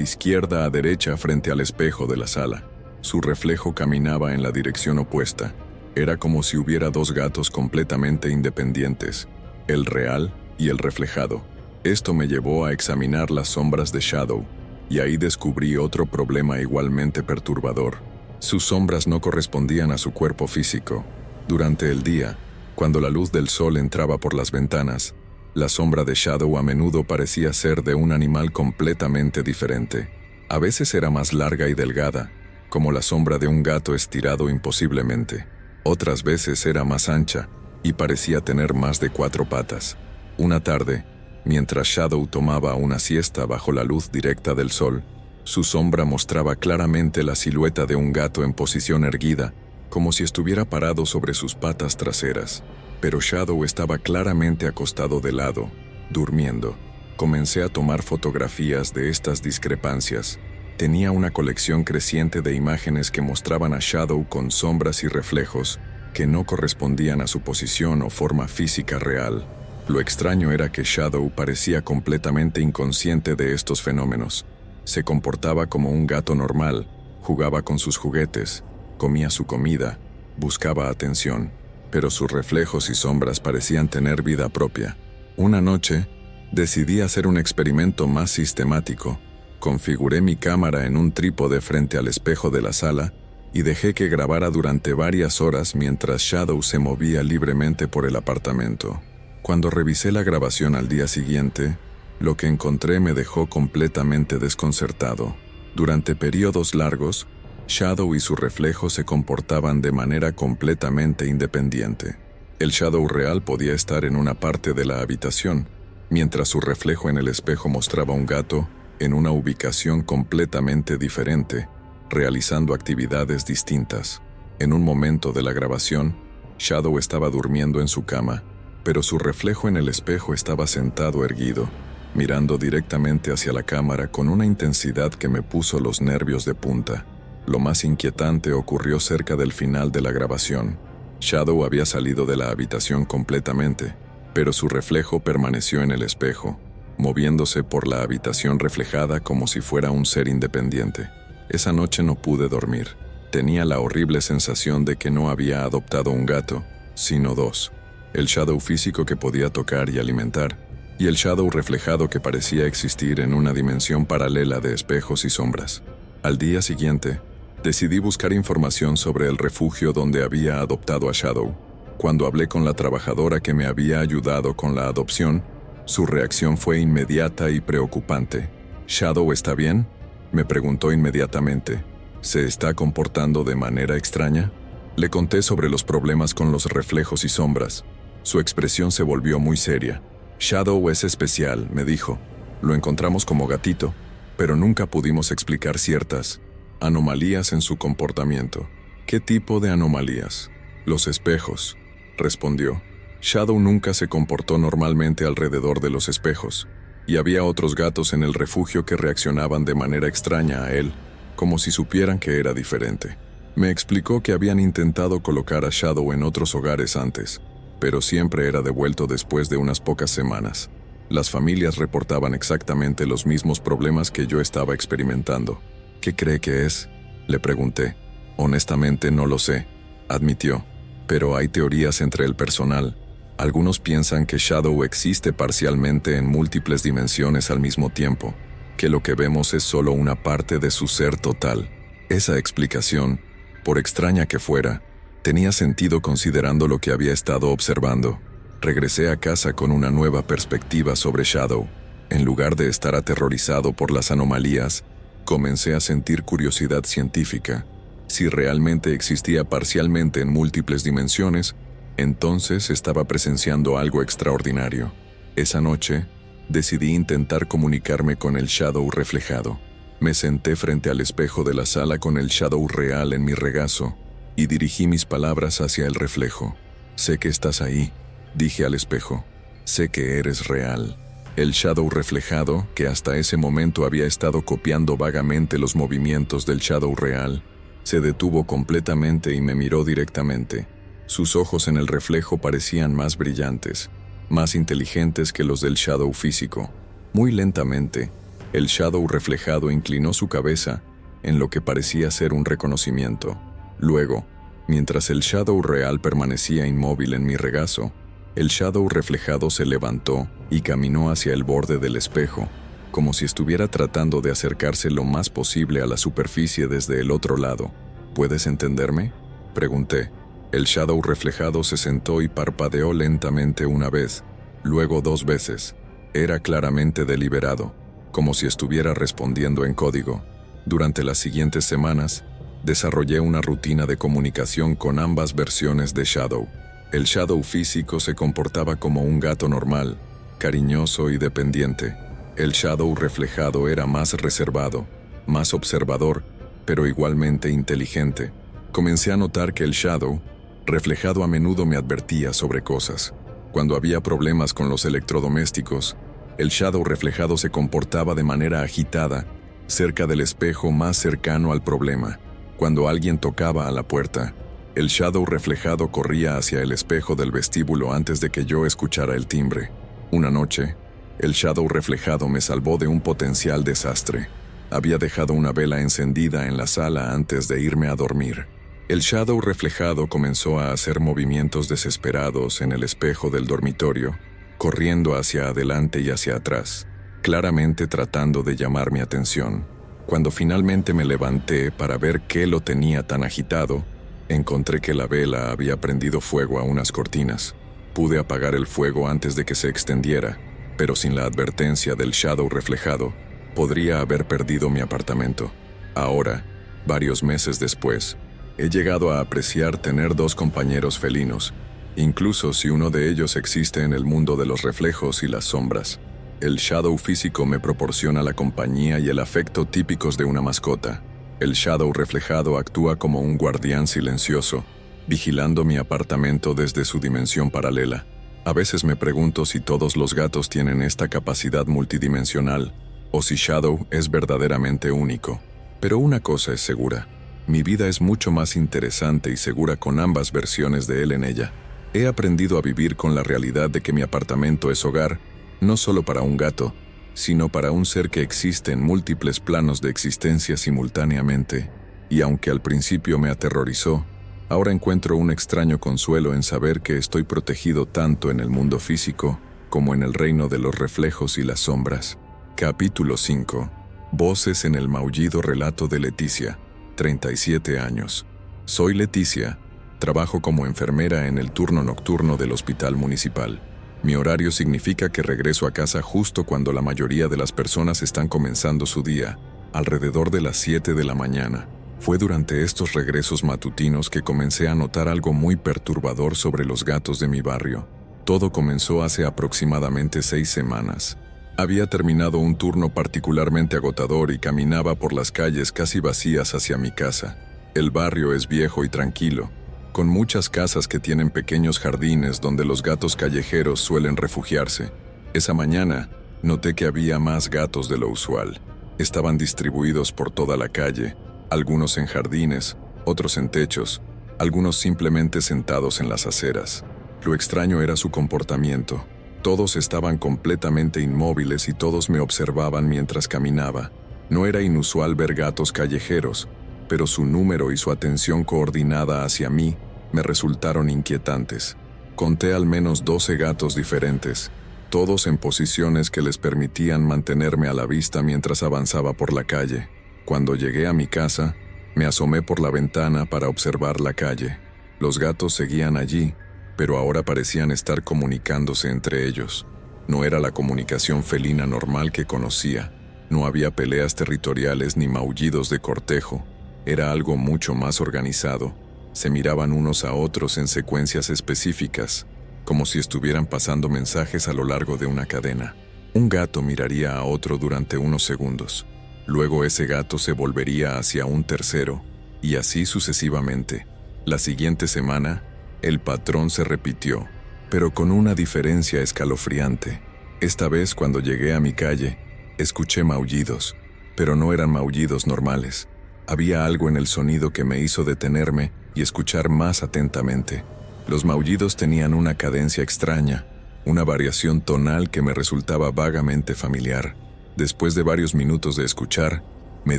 izquierda a derecha frente al espejo de la sala. Su reflejo caminaba en la dirección opuesta. Era como si hubiera dos gatos completamente independientes, el real y el reflejado. Esto me llevó a examinar las sombras de Shadow, y ahí descubrí otro problema igualmente perturbador. Sus sombras no correspondían a su cuerpo físico. Durante el día, cuando la luz del sol entraba por las ventanas, la sombra de Shadow a menudo parecía ser de un animal completamente diferente. A veces era más larga y delgada, como la sombra de un gato estirado imposiblemente. Otras veces era más ancha y parecía tener más de 4 patas. Una tarde, mientras Shadow tomaba una siesta bajo la luz directa del sol, su sombra mostraba claramente la silueta de un gato en posición erguida, como si estuviera parado sobre sus patas traseras. Pero Shadow estaba claramente acostado de lado, durmiendo. Comencé a tomar fotografías de estas discrepancias. Tenía una colección creciente de imágenes que mostraban a Shadow con sombras y reflejos que no correspondían a su posición o forma física real. Lo extraño era que Shadow parecía completamente inconsciente de estos fenómenos. Se comportaba como un gato normal, jugaba con sus juguetes, comía su comida, buscaba atención, pero sus reflejos y sombras parecían tener vida propia. Una noche, decidí hacer un experimento más sistemático. Configuré mi cámara en un trípode frente al espejo de la sala y dejé que grabara durante varias horas mientras Shadow se movía libremente por el apartamento. Cuando revisé la grabación al día siguiente, lo que encontré me dejó completamente desconcertado. Durante periodos largos, Shadow y su reflejo se comportaban de manera completamente independiente. El Shadow real podía estar en una parte de la habitación, mientras su reflejo en el espejo mostraba un gato en una ubicación completamente diferente, realizando actividades distintas. En un momento de la grabación, Shadow estaba durmiendo en su cama, pero su reflejo en el espejo estaba sentado erguido, mirando directamente hacia la cámara con una intensidad que me puso los nervios de punta. Lo más inquietante ocurrió cerca del final de la grabación. Shadow había salido de la habitación completamente, pero su reflejo permaneció en el espejo, moviéndose por la habitación reflejada como si fuera un ser independiente. Esa noche no pude dormir. Tenía la horrible sensación de que no había adoptado un gato, sino 2. El Shadow físico que podía tocar y alimentar, y el Shadow reflejado que parecía existir en una dimensión paralela de espejos y sombras. Al día siguiente, decidí buscar información sobre el refugio donde había adoptado a Shadow. Cuando hablé con la trabajadora que me había ayudado con la adopción, su reacción fue inmediata y preocupante. ¿Shadow está bien?, me preguntó inmediatamente. ¿Se está comportando de manera extraña? Le conté sobre los problemas con los reflejos y sombras. Su expresión se volvió muy seria. Shadow es especial, me dijo. Lo encontramos como gatito, pero nunca pudimos explicar ciertas anomalías en su comportamiento. ¿Qué tipo de anomalías? Los espejos, respondió. Shadow nunca se comportó normalmente alrededor de los espejos, y había otros gatos en el refugio que reaccionaban de manera extraña a él, como si supieran que era diferente. Me explicó que habían intentado colocar a Shadow en otros hogares antes, pero siempre era devuelto después de unas pocas semanas. Las familias reportaban exactamente los mismos problemas que yo estaba experimentando. ¿Qué cree que es?, le pregunté. Honestamente no lo sé, admitió, pero hay teorías entre el personal. Algunos piensan que Shadow existe parcialmente en múltiples dimensiones al mismo tiempo, que lo que vemos es solo una parte de su ser total. Esa explicación, por extraña que fuera, tenía sentido considerando lo que había estado observando. Regresé a casa con una nueva perspectiva sobre Shadow. En lugar de estar aterrorizado por las anomalías, comencé a sentir curiosidad científica. Si realmente existía parcialmente en múltiples dimensiones, entonces estaba presenciando algo extraordinario. Esa noche, decidí intentar comunicarme con el Shadow reflejado. Me senté frente al espejo de la sala con el Shadow real en mi regazo y dirigí mis palabras hacia el reflejo. Sé que estás ahí, dije al espejo. Sé que eres real. El Shadow reflejado, que hasta ese momento había estado copiando vagamente los movimientos del Shadow real, Se detuvo completamente y me miró directamente. Sus ojos en el reflejo parecían más brillantes, más inteligentes que los del Shadow físico. Muy lentamente, el Shadow reflejado inclinó su cabeza en lo que parecía ser un reconocimiento. Luego, mientras el Shadow real permanecía inmóvil en mi regazo, el Shadow reflejado se levantó y caminó hacia el borde del espejo, como si estuviera tratando de acercarse lo más posible a la superficie desde el otro lado. ¿Puedes entenderme?, pregunté. El Shadow reflejado se sentó y parpadeó lentamente una vez, luego 2 veces. Era claramente deliberado, como si estuviera respondiendo en código. Durante las siguientes semanas, desarrollé una rutina de comunicación con ambas versiones de Shadow. El Shadow físico se comportaba como un gato normal, cariñoso y dependiente. El Shadow reflejado era más reservado, más observador, pero igualmente inteligente. Comencé a notar que el Shadow reflejado a menudo me advertía sobre cosas. Cuando había problemas con los electrodomésticos, el Shadow reflejado se comportaba de manera agitada, cerca del espejo más cercano al problema. Cuando alguien tocaba a la puerta, el Shadow reflejado corría hacia el espejo del vestíbulo antes de que yo escuchara el timbre. Una noche, el Shadow reflejado me salvó de un potencial desastre. Había dejado una vela encendida en la sala antes de irme a dormir. El Shadow reflejado comenzó a hacer movimientos desesperados en el espejo del dormitorio, corriendo hacia adelante y hacia atrás, claramente tratando de llamar mi atención. Cuando finalmente me levanté para ver qué lo tenía tan agitado, encontré que la vela había prendido fuego a unas cortinas. Pude apagar el fuego antes de que se extendiera, pero sin la advertencia del Shadow reflejado, podría haber perdido mi apartamento. Ahora, varios meses después, he llegado a apreciar tener 2 compañeros felinos, incluso si uno de ellos existe en el mundo de los reflejos y las sombras. El Shadow físico me proporciona la compañía y el afecto típicos de una mascota. El Shadow reflejado actúa como un guardián silencioso, vigilando mi apartamento desde su dimensión paralela. A veces me pregunto si todos los gatos tienen esta capacidad multidimensional, o si Shadow es verdaderamente único. Pero una cosa es segura: mi vida es mucho más interesante y segura con ambas versiones de él en ella. He aprendido a vivir con la realidad de que mi apartamento es hogar, no solo para un gato, sino para un ser que existe en múltiples planos de existencia simultáneamente. Y aunque al principio me aterrorizó, ahora encuentro un extraño consuelo en saber que estoy protegido tanto en el mundo físico como en el reino de los reflejos y las sombras. Capítulo 5. Voces en el maullido. Relato de Leticia, 37 años. Soy Leticia. Trabajo como enfermera en el turno nocturno del hospital municipal. Mi horario significa que regreso a casa justo cuando la mayoría de las personas están comenzando su día, alrededor de las 7 de la mañana. Fue durante estos regresos matutinos que comencé a notar algo muy perturbador sobre los gatos de mi barrio. Todo comenzó hace aproximadamente 6 semanas. Había terminado un turno particularmente agotador y caminaba por las calles casi vacías hacia mi casa. El barrio es viejo y tranquilo, con muchas casas que tienen pequeños jardines donde los gatos callejeros suelen refugiarse. Esa mañana, noté que había más gatos de lo usual. Estaban distribuidos por toda la calle, algunos en jardines, otros en techos, algunos simplemente sentados en las aceras. Lo extraño era su comportamiento. Todos estaban completamente inmóviles y todos me observaban mientras caminaba. No era inusual ver gatos callejeros, pero su número y su atención coordinada hacia mí me resultaron inquietantes. Conté al menos 12 gatos diferentes, todos en posiciones que les permitían mantenerme a la vista mientras avanzaba por la calle. Cuando llegué a mi casa, me asomé por la ventana para observar la calle. Los gatos seguían allí, pero ahora parecían estar comunicándose entre ellos. No era la comunicación felina normal que conocía. No había peleas territoriales ni maullidos de cortejo. Era algo mucho más organizado. Se miraban unos a otros en secuencias específicas, como si estuvieran pasando mensajes a lo largo de una cadena. Un gato miraría a otro durante unos segundos. Luego ese gato se volvería hacia un tercero, y así sucesivamente. La siguiente semana, el patrón se repitió, pero con una diferencia escalofriante. Esta vez, cuando llegué a mi calle, escuché maullidos, pero no eran maullidos normales. Había algo en el sonido que me hizo detenerme y escuchar más atentamente. Los maullidos tenían una cadencia extraña, una variación tonal que me resultaba vagamente familiar. Después de varios minutos de escuchar, me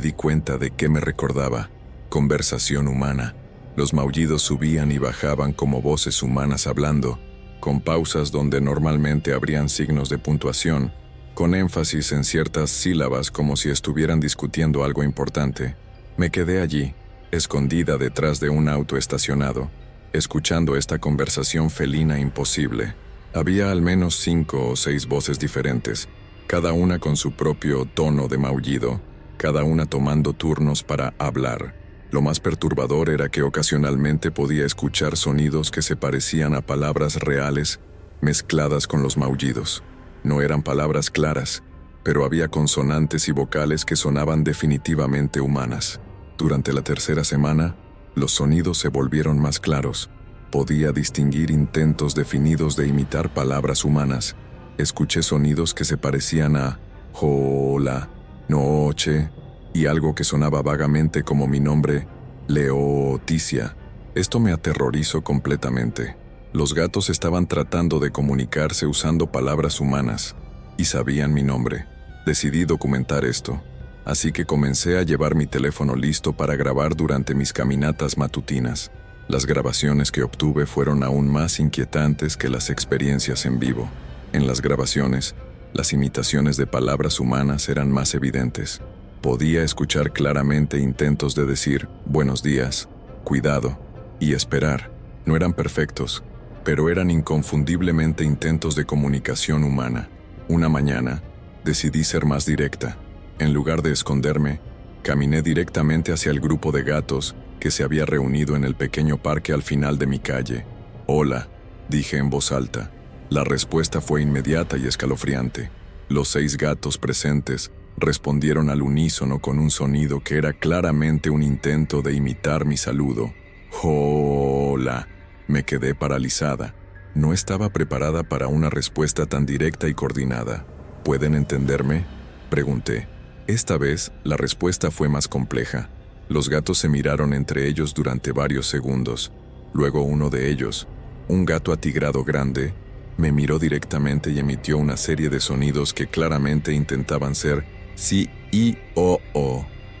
di cuenta de que me recordaba. Conversación humana. Los maullidos subían y bajaban como voces humanas hablando, con pausas donde normalmente habrían signos de puntuación, con énfasis en ciertas sílabas como si estuvieran discutiendo algo importante. Me quedé allí, escondida detrás de un auto estacionado, escuchando esta conversación felina imposible. Había al menos 5 o 6 voces diferentes, cada una con su propio tono de maullido, cada una tomando turnos para hablar. Lo más perturbador era que ocasionalmente podía escuchar sonidos que se parecían a palabras reales mezcladas con los maullidos. No eran palabras claras, pero había consonantes y vocales que sonaban definitivamente humanas. Durante la tercera semana, los sonidos se volvieron más claros. Podía distinguir intentos definidos de imitar palabras humanas. Escuché sonidos que se parecían a hola, noche, y algo que sonaba vagamente como mi nombre, Leoticia. Esto me aterrorizó completamente. Los gatos estaban tratando de comunicarse usando palabras humanas, y sabían mi nombre. Decidí documentar esto, así que comencé a llevar mi teléfono listo para grabar durante mis caminatas matutinas. Las grabaciones que obtuve fueron aún más inquietantes que las experiencias en vivo. En las grabaciones, las imitaciones de palabras humanas eran más evidentes. Podía escuchar claramente intentos de decir buenos días, cuidado y esperar. No eran perfectos, pero eran inconfundiblemente intentos de comunicación humana. Una mañana, decidí ser más directa. En lugar de esconderme, caminé directamente hacia el grupo de gatos que se había reunido en el pequeño parque al final de mi calle. Hola, dije en voz alta. La respuesta fue inmediata y escalofriante. Los 6 gatos presentes respondieron al unísono con un sonido que era claramente un intento de imitar mi saludo. ¡Hola! Me quedé paralizada. No estaba preparada para una respuesta tan directa y coordinada. ¿Pueden entenderme?, pregunté. Esta vez, la respuesta fue más compleja. Los gatos se miraron entre ellos durante varios segundos. Luego uno de ellos, un gato atigrado grande, me miró directamente y emitió una serie de sonidos que claramente intentaban ser sí, i, o.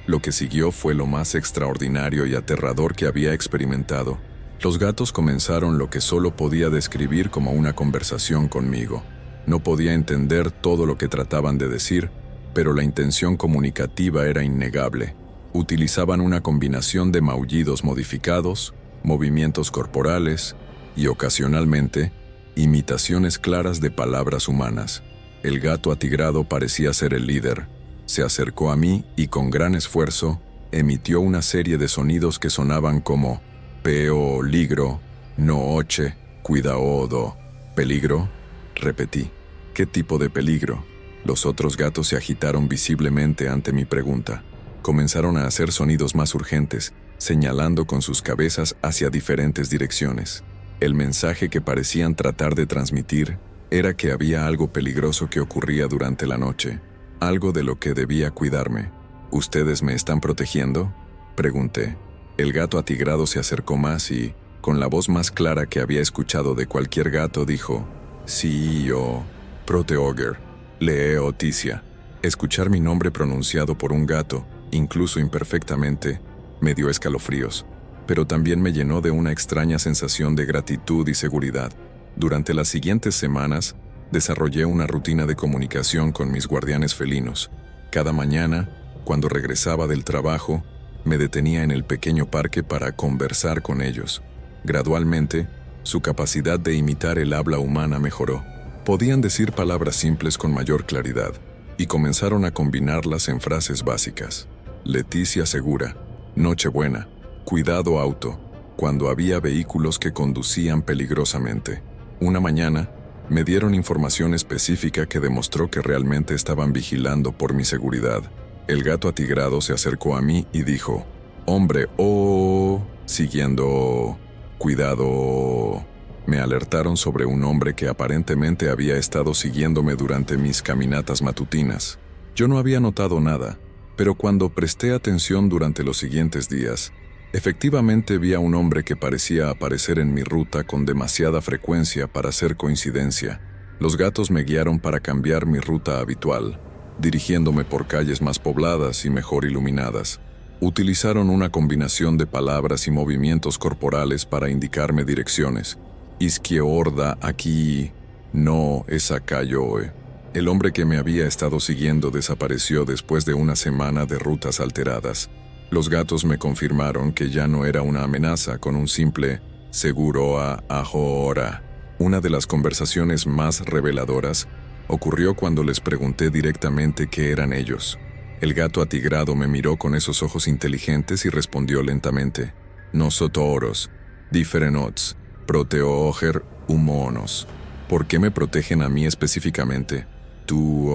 Lo que siguió fue lo más extraordinario y aterrador que había experimentado. Los gatos comenzaron lo que solo podía describir como una conversación conmigo. No podía entender todo lo que trataban de decir, pero la intención comunicativa era innegable. Utilizaban una combinación de maullidos modificados, movimientos corporales y, ocasionalmente, imitaciones claras de palabras humanas. El gato atigrado parecía ser el líder. Se acercó a mí y con gran esfuerzo emitió una serie de sonidos que sonaban como peligro, noche, cuidado, peligro. Repetí. ¿Qué tipo de peligro? Los otros gatos se agitaron visiblemente ante mi pregunta. Comenzaron a hacer sonidos más urgentes, señalando con sus cabezas hacia diferentes direcciones. El mensaje que parecían tratar de transmitir era que había algo peligroso que ocurría durante la noche, algo de lo que debía cuidarme. ¿Ustedes me están protegiendo?, pregunté. El gato atigrado se acercó más y, con la voz más clara que había escuchado de cualquier gato, dijo: sí, yo, Proteoger, Leoticia. Escuchar mi nombre pronunciado por un gato, incluso imperfectamente, me dio escalofríos, pero también me llenó de una extraña sensación de gratitud y seguridad. Durante las siguientes semanas, desarrollé una rutina de comunicación con mis guardianes felinos. Cada mañana, cuando regresaba del trabajo, me detenía en el pequeño parque para conversar con ellos. Gradualmente, su capacidad de imitar el habla humana mejoró. Podían decir palabras simples con mayor claridad, y comenzaron a combinarlas en frases básicas. Leticia segura, Nochebuena, cuidado auto, cuando había vehículos que conducían peligrosamente. Una mañana, me dieron información específica que demostró que realmente estaban vigilando por mi seguridad. El gato atigrado se acercó a mí y dijo: hombre, siguiendo, cuidado. Me alertaron sobre un hombre que aparentemente había estado siguiéndome durante mis caminatas matutinas. Yo no había notado nada, Pero cuando presté atención durante los siguientes días, efectivamente vi a un hombre que parecía aparecer en mi ruta con demasiada frecuencia para ser coincidencia. Los gatos me guiaron para cambiar mi ruta habitual, dirigiéndome por calles más pobladas y mejor iluminadas. Utilizaron una combinación de palabras y movimientos corporales para indicarme direcciones. Izquierda aquí, no es acá yoe. El hombre que me había estado siguiendo desapareció después de una semana de rutas alteradas. Los gatos me confirmaron que ya no era una amenaza con un simple seguro a ahora. Una de las conversaciones más reveladoras ocurrió cuando les pregunté directamente qué eran ellos. El gato atigrado me miró con esos ojos inteligentes y respondió lentamente: nosotros, diferenots, proteoger humanos. ¿Por qué me protegen a mí específicamente? Tú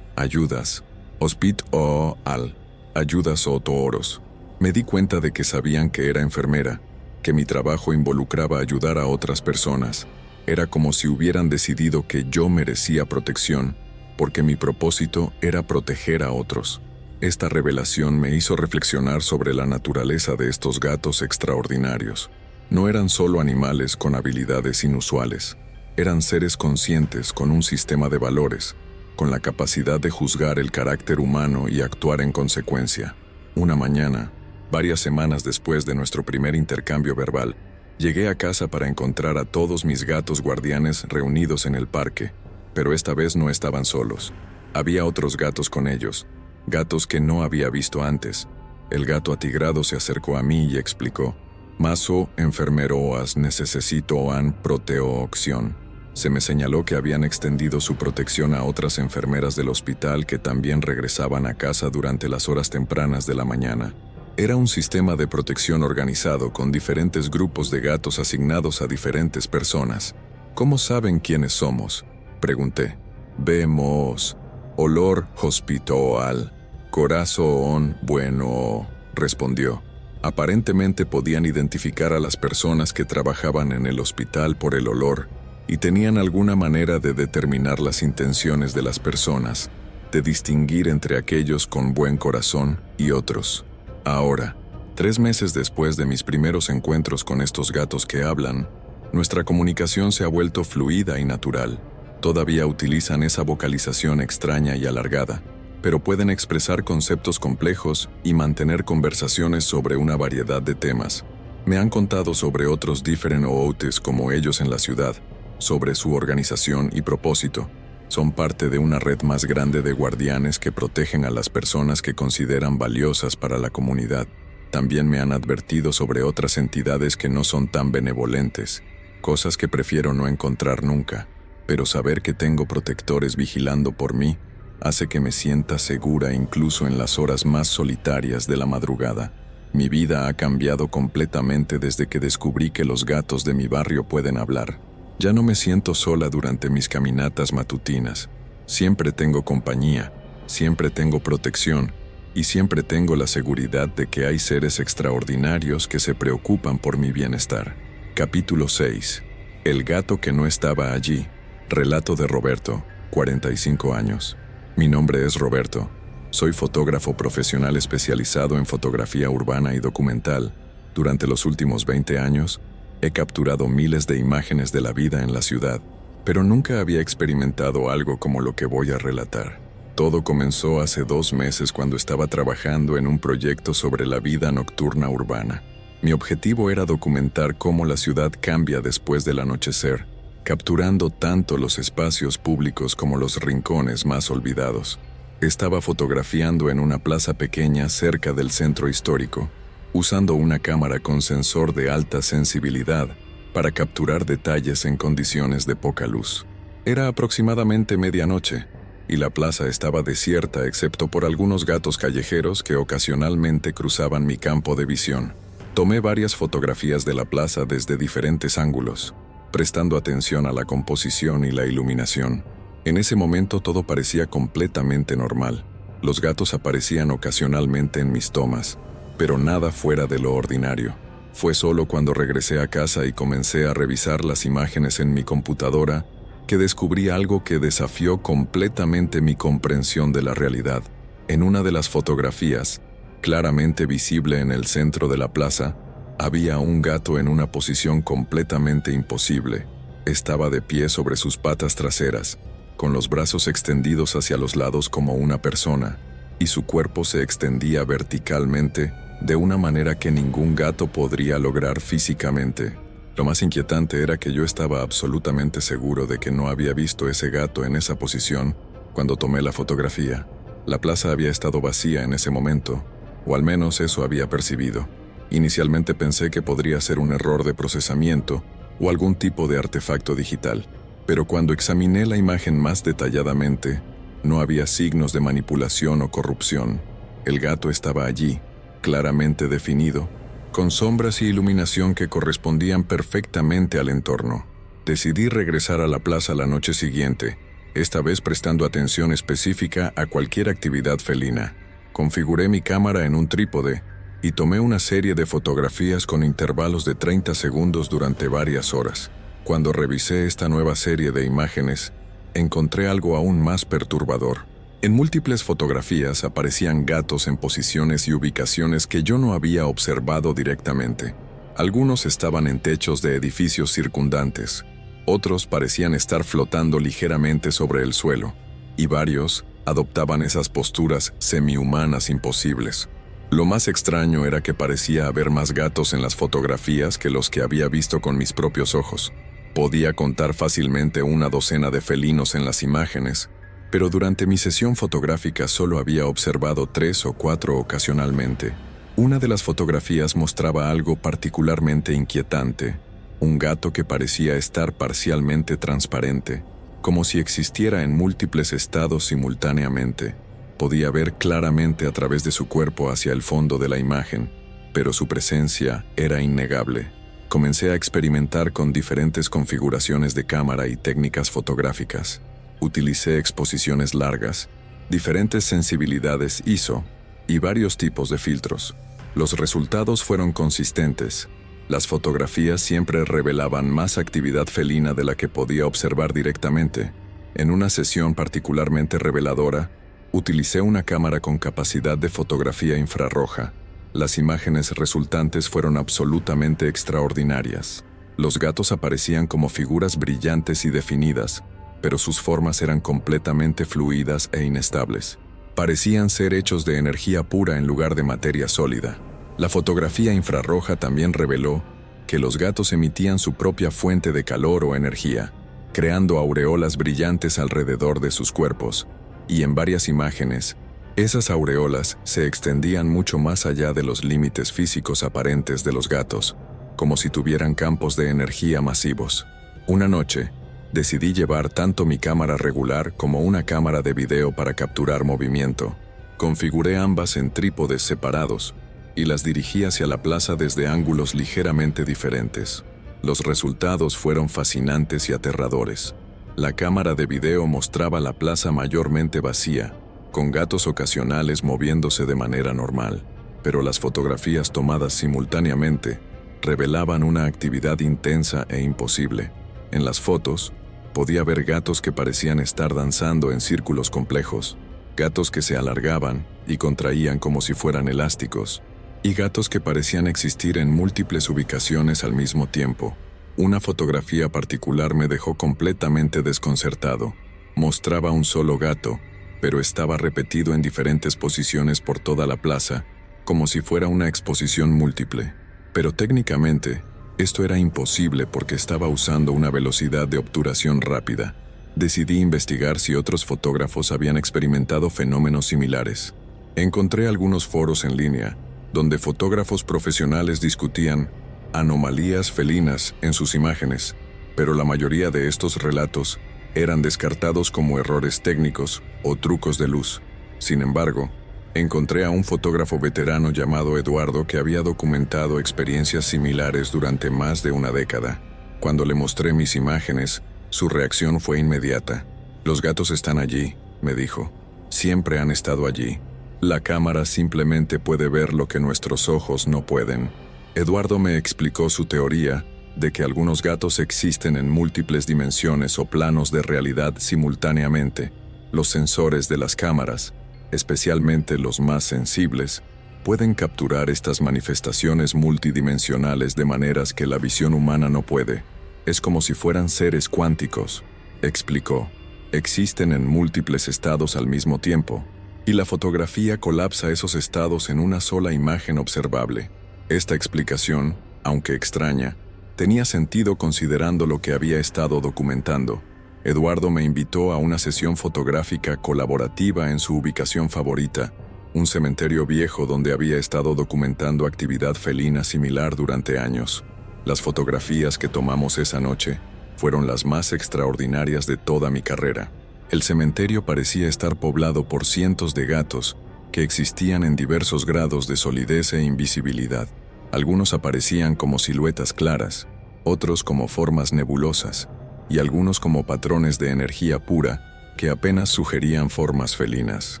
ayudas. Hospit o al. Ayudas o toros. Me di cuenta de que sabían que era enfermera, que mi trabajo involucraba ayudar a otras personas. Era como si hubieran decidido que yo merecía protección, porque mi propósito era proteger a otros. Esta revelación me hizo reflexionar sobre la naturaleza de estos gatos extraordinarios. No eran solo animales con habilidades inusuales. Eran seres conscientes con un sistema de valores, con la capacidad de juzgar el carácter humano y actuar en consecuencia. Una mañana, varias semanas después de nuestro primer intercambio verbal, llegué a casa para encontrar a todos mis gatos guardianes reunidos en el parque, pero esta vez no estaban solos. Había otros gatos con ellos, gatos que no había visto antes. El gato atigrado se acercó a mí y explicó: Maso enfermeroas necesito an proteocción. Se me señaló que habían extendido su protección a otras enfermeras del hospital que también regresaban a casa durante las horas tempranas de la mañana. Era un sistema de protección organizado con diferentes grupos de gatos asignados a diferentes personas. ¿Cómo saben quiénes somos?, pregunté. Vemos olor hospital, corazón bueno, respondió. Aparentemente podían identificar a las personas que trabajaban en el hospital por el olor y tenían alguna manera de determinar las intenciones de las personas, de distinguir entre aquellos con buen corazón y otros. Ahora, 3 meses después de mis primeros encuentros con estos gatos que hablan, nuestra comunicación se ha vuelto fluida y natural. Todavía utilizan esa vocalización extraña y alargada, pero pueden expresar conceptos complejos y mantener conversaciones sobre una variedad de temas. Me han contado sobre otros diferentes como ellos en la ciudad, sobre su organización y propósito. Son parte de una red más grande de guardianes que protegen a las personas que consideran valiosas para la comunidad. También me han advertido sobre otras entidades que no son tan benevolentes, cosas que prefiero no encontrar nunca, pero saber que tengo protectores vigilando por mí hace que me sienta segura incluso en las horas más solitarias de la madrugada. Mi vida ha cambiado completamente desde que descubrí que los gatos de mi barrio pueden hablar. Ya no me siento sola durante mis caminatas matutinas. Siempre tengo compañía, siempre tengo protección y siempre tengo la seguridad de que hay seres extraordinarios que se preocupan por mi bienestar. Capítulo 6. El gato que no estaba allí. Relato de Roberto, 45 años. Mi nombre es Roberto. Soy fotógrafo profesional especializado en fotografía urbana y documental. Durante los últimos 20 años, he capturado miles de imágenes de la vida en la ciudad, pero nunca había experimentado algo como lo que voy a relatar. Todo comenzó hace 2 meses cuando estaba trabajando en un proyecto sobre la vida nocturna urbana. Mi objetivo era documentar cómo la ciudad cambia después del anochecer, capturando tanto los espacios públicos como los rincones más olvidados. Estaba fotografiando en una plaza pequeña cerca del centro histórico, usando una cámara con sensor de alta sensibilidad para capturar detalles en condiciones de poca luz. Era aproximadamente medianoche, y la plaza estaba desierta excepto por algunos gatos callejeros que ocasionalmente cruzaban mi campo de visión. Tomé varias fotografías de la plaza desde diferentes ángulos, prestando atención a la composición y la iluminación. En ese momento todo parecía completamente normal. Los gatos aparecían ocasionalmente en mis tomas, pero nada fuera de lo ordinario. Fue solo cuando regresé a casa y comencé a revisar las imágenes en mi computadora que descubrí algo que desafió completamente mi comprensión de la realidad. En una de las fotografías, claramente visible en el centro de la plaza, había un gato en una posición completamente imposible. Estaba de pie sobre sus patas traseras, con los brazos extendidos hacia los lados como una persona, y su cuerpo se extendía verticalmente de una manera que ningún gato podría lograr físicamente. Lo más inquietante era que yo estaba absolutamente seguro de que no había visto ese gato en esa posición cuando tomé la fotografía. La plaza había estado vacía en ese momento, o al menos eso había percibido. Inicialmente pensé que podría ser un error de procesamiento o algún tipo de artefacto digital, pero cuando examiné la imagen más detalladamente, no había signos de manipulación o corrupción. El gato estaba allí, claramente definido, con sombras y iluminación que correspondían perfectamente al entorno. Decidí regresar a la plaza la noche siguiente, esta vez prestando atención específica a cualquier actividad felina. Configuré mi cámara en un trípode y tomé una serie de fotografías con intervalos de 30 segundos durante varias horas. Cuando revisé esta nueva serie de imágenes, encontré algo aún más perturbador. En múltiples fotografías aparecían gatos en posiciones y ubicaciones que yo no había observado directamente. Algunos estaban en techos de edificios circundantes, otros parecían estar flotando ligeramente sobre el suelo, y varios adoptaban esas posturas semi-humanas imposibles. Lo más extraño era que parecía haber más gatos en las fotografías que los que había visto con mis propios ojos. Podía contar fácilmente una docena de felinos en las imágenes, pero durante mi sesión fotográfica solo había observado 3 o 4 ocasionalmente. Una de las fotografías mostraba algo particularmente inquietante, un gato que parecía estar parcialmente transparente, como si existiera en múltiples estados simultáneamente. Podía ver claramente a través de su cuerpo hacia el fondo de la imagen, pero su presencia era innegable. Comencé a experimentar con diferentes configuraciones de cámara y técnicas fotográficas. Utilicé exposiciones largas, diferentes sensibilidades ISO y varios tipos de filtros. Los resultados fueron consistentes. Las fotografías siempre revelaban más actividad felina de la que podía observar directamente. En una sesión particularmente reveladora, utilicé una cámara con capacidad de fotografía infrarroja. Las imágenes resultantes fueron absolutamente extraordinarias. Los gatos aparecían como figuras brillantes y definidas, pero sus formas eran completamente fluidas e inestables. Parecían ser hechos de energía pura en lugar de materia sólida. La fotografía infrarroja también reveló que los gatos emitían su propia fuente de calor o energía, creando aureolas brillantes alrededor de sus cuerpos, y en varias imágenes, esas aureolas se extendían mucho más allá de los límites físicos aparentes de los gatos, como si tuvieran campos de energía masivos. Una noche, decidí llevar tanto mi cámara regular como una cámara de video para capturar movimiento. Configuré ambas en trípodes separados y las dirigí hacia la plaza desde ángulos ligeramente diferentes. Los resultados fueron fascinantes y aterradores. La cámara de video mostraba la plaza mayormente vacía, con gatos ocasionales moviéndose de manera normal, pero las fotografías tomadas simultáneamente revelaban una actividad intensa e imposible. En las fotos, podía ver gatos que parecían estar danzando en círculos complejos, gatos que se alargaban y contraían como si fueran elásticos, y gatos que parecían existir en múltiples ubicaciones al mismo tiempo. Una fotografía particular me dejó completamente desconcertado. Mostraba un solo gato, pero estaba repetido en diferentes posiciones por toda la plaza, como si fuera una exposición múltiple. Pero técnicamente, esto era imposible porque estaba usando una velocidad de obturación rápida. Decidí investigar si otros fotógrafos habían experimentado fenómenos similares. Encontré algunos foros en línea, donde fotógrafos profesionales discutían anomalías felinas en sus imágenes, pero la mayoría de estos relatos eran descartados como errores técnicos o trucos de luz. Sin embargo, encontré a un fotógrafo veterano llamado Eduardo que había documentado experiencias similares durante más de una década. Cuando le mostré mis imágenes, su reacción fue inmediata. «Los gatos están allí», me dijo. «Siempre han estado allí. La cámara simplemente puede ver lo que nuestros ojos no pueden». Eduardo me explicó su teoría de que algunos gatos existen en múltiples dimensiones o planos de realidad simultáneamente. Los sensores de las cámaras especialmente los más sensibles, pueden capturar estas manifestaciones multidimensionales de maneras que la visión humana no puede. Es como si fueran seres cuánticos, explicó. Existen en múltiples estados al mismo tiempo, y la fotografía colapsa esos estados en una sola imagen observable. Esta explicación, aunque extraña, tenía sentido considerando lo que había estado documentando. Eduardo me invitó a una sesión fotográfica colaborativa en su ubicación favorita, un cementerio viejo donde había estado documentando actividad felina similar durante años. Las fotografías que tomamos esa noche fueron las más extraordinarias de toda mi carrera. El cementerio parecía estar poblado por cientos de gatos que existían en diversos grados de solidez e invisibilidad. Algunos aparecían como siluetas claras, otros como formas nebulosas, y algunos como patrones de energía pura que apenas sugerían formas felinas.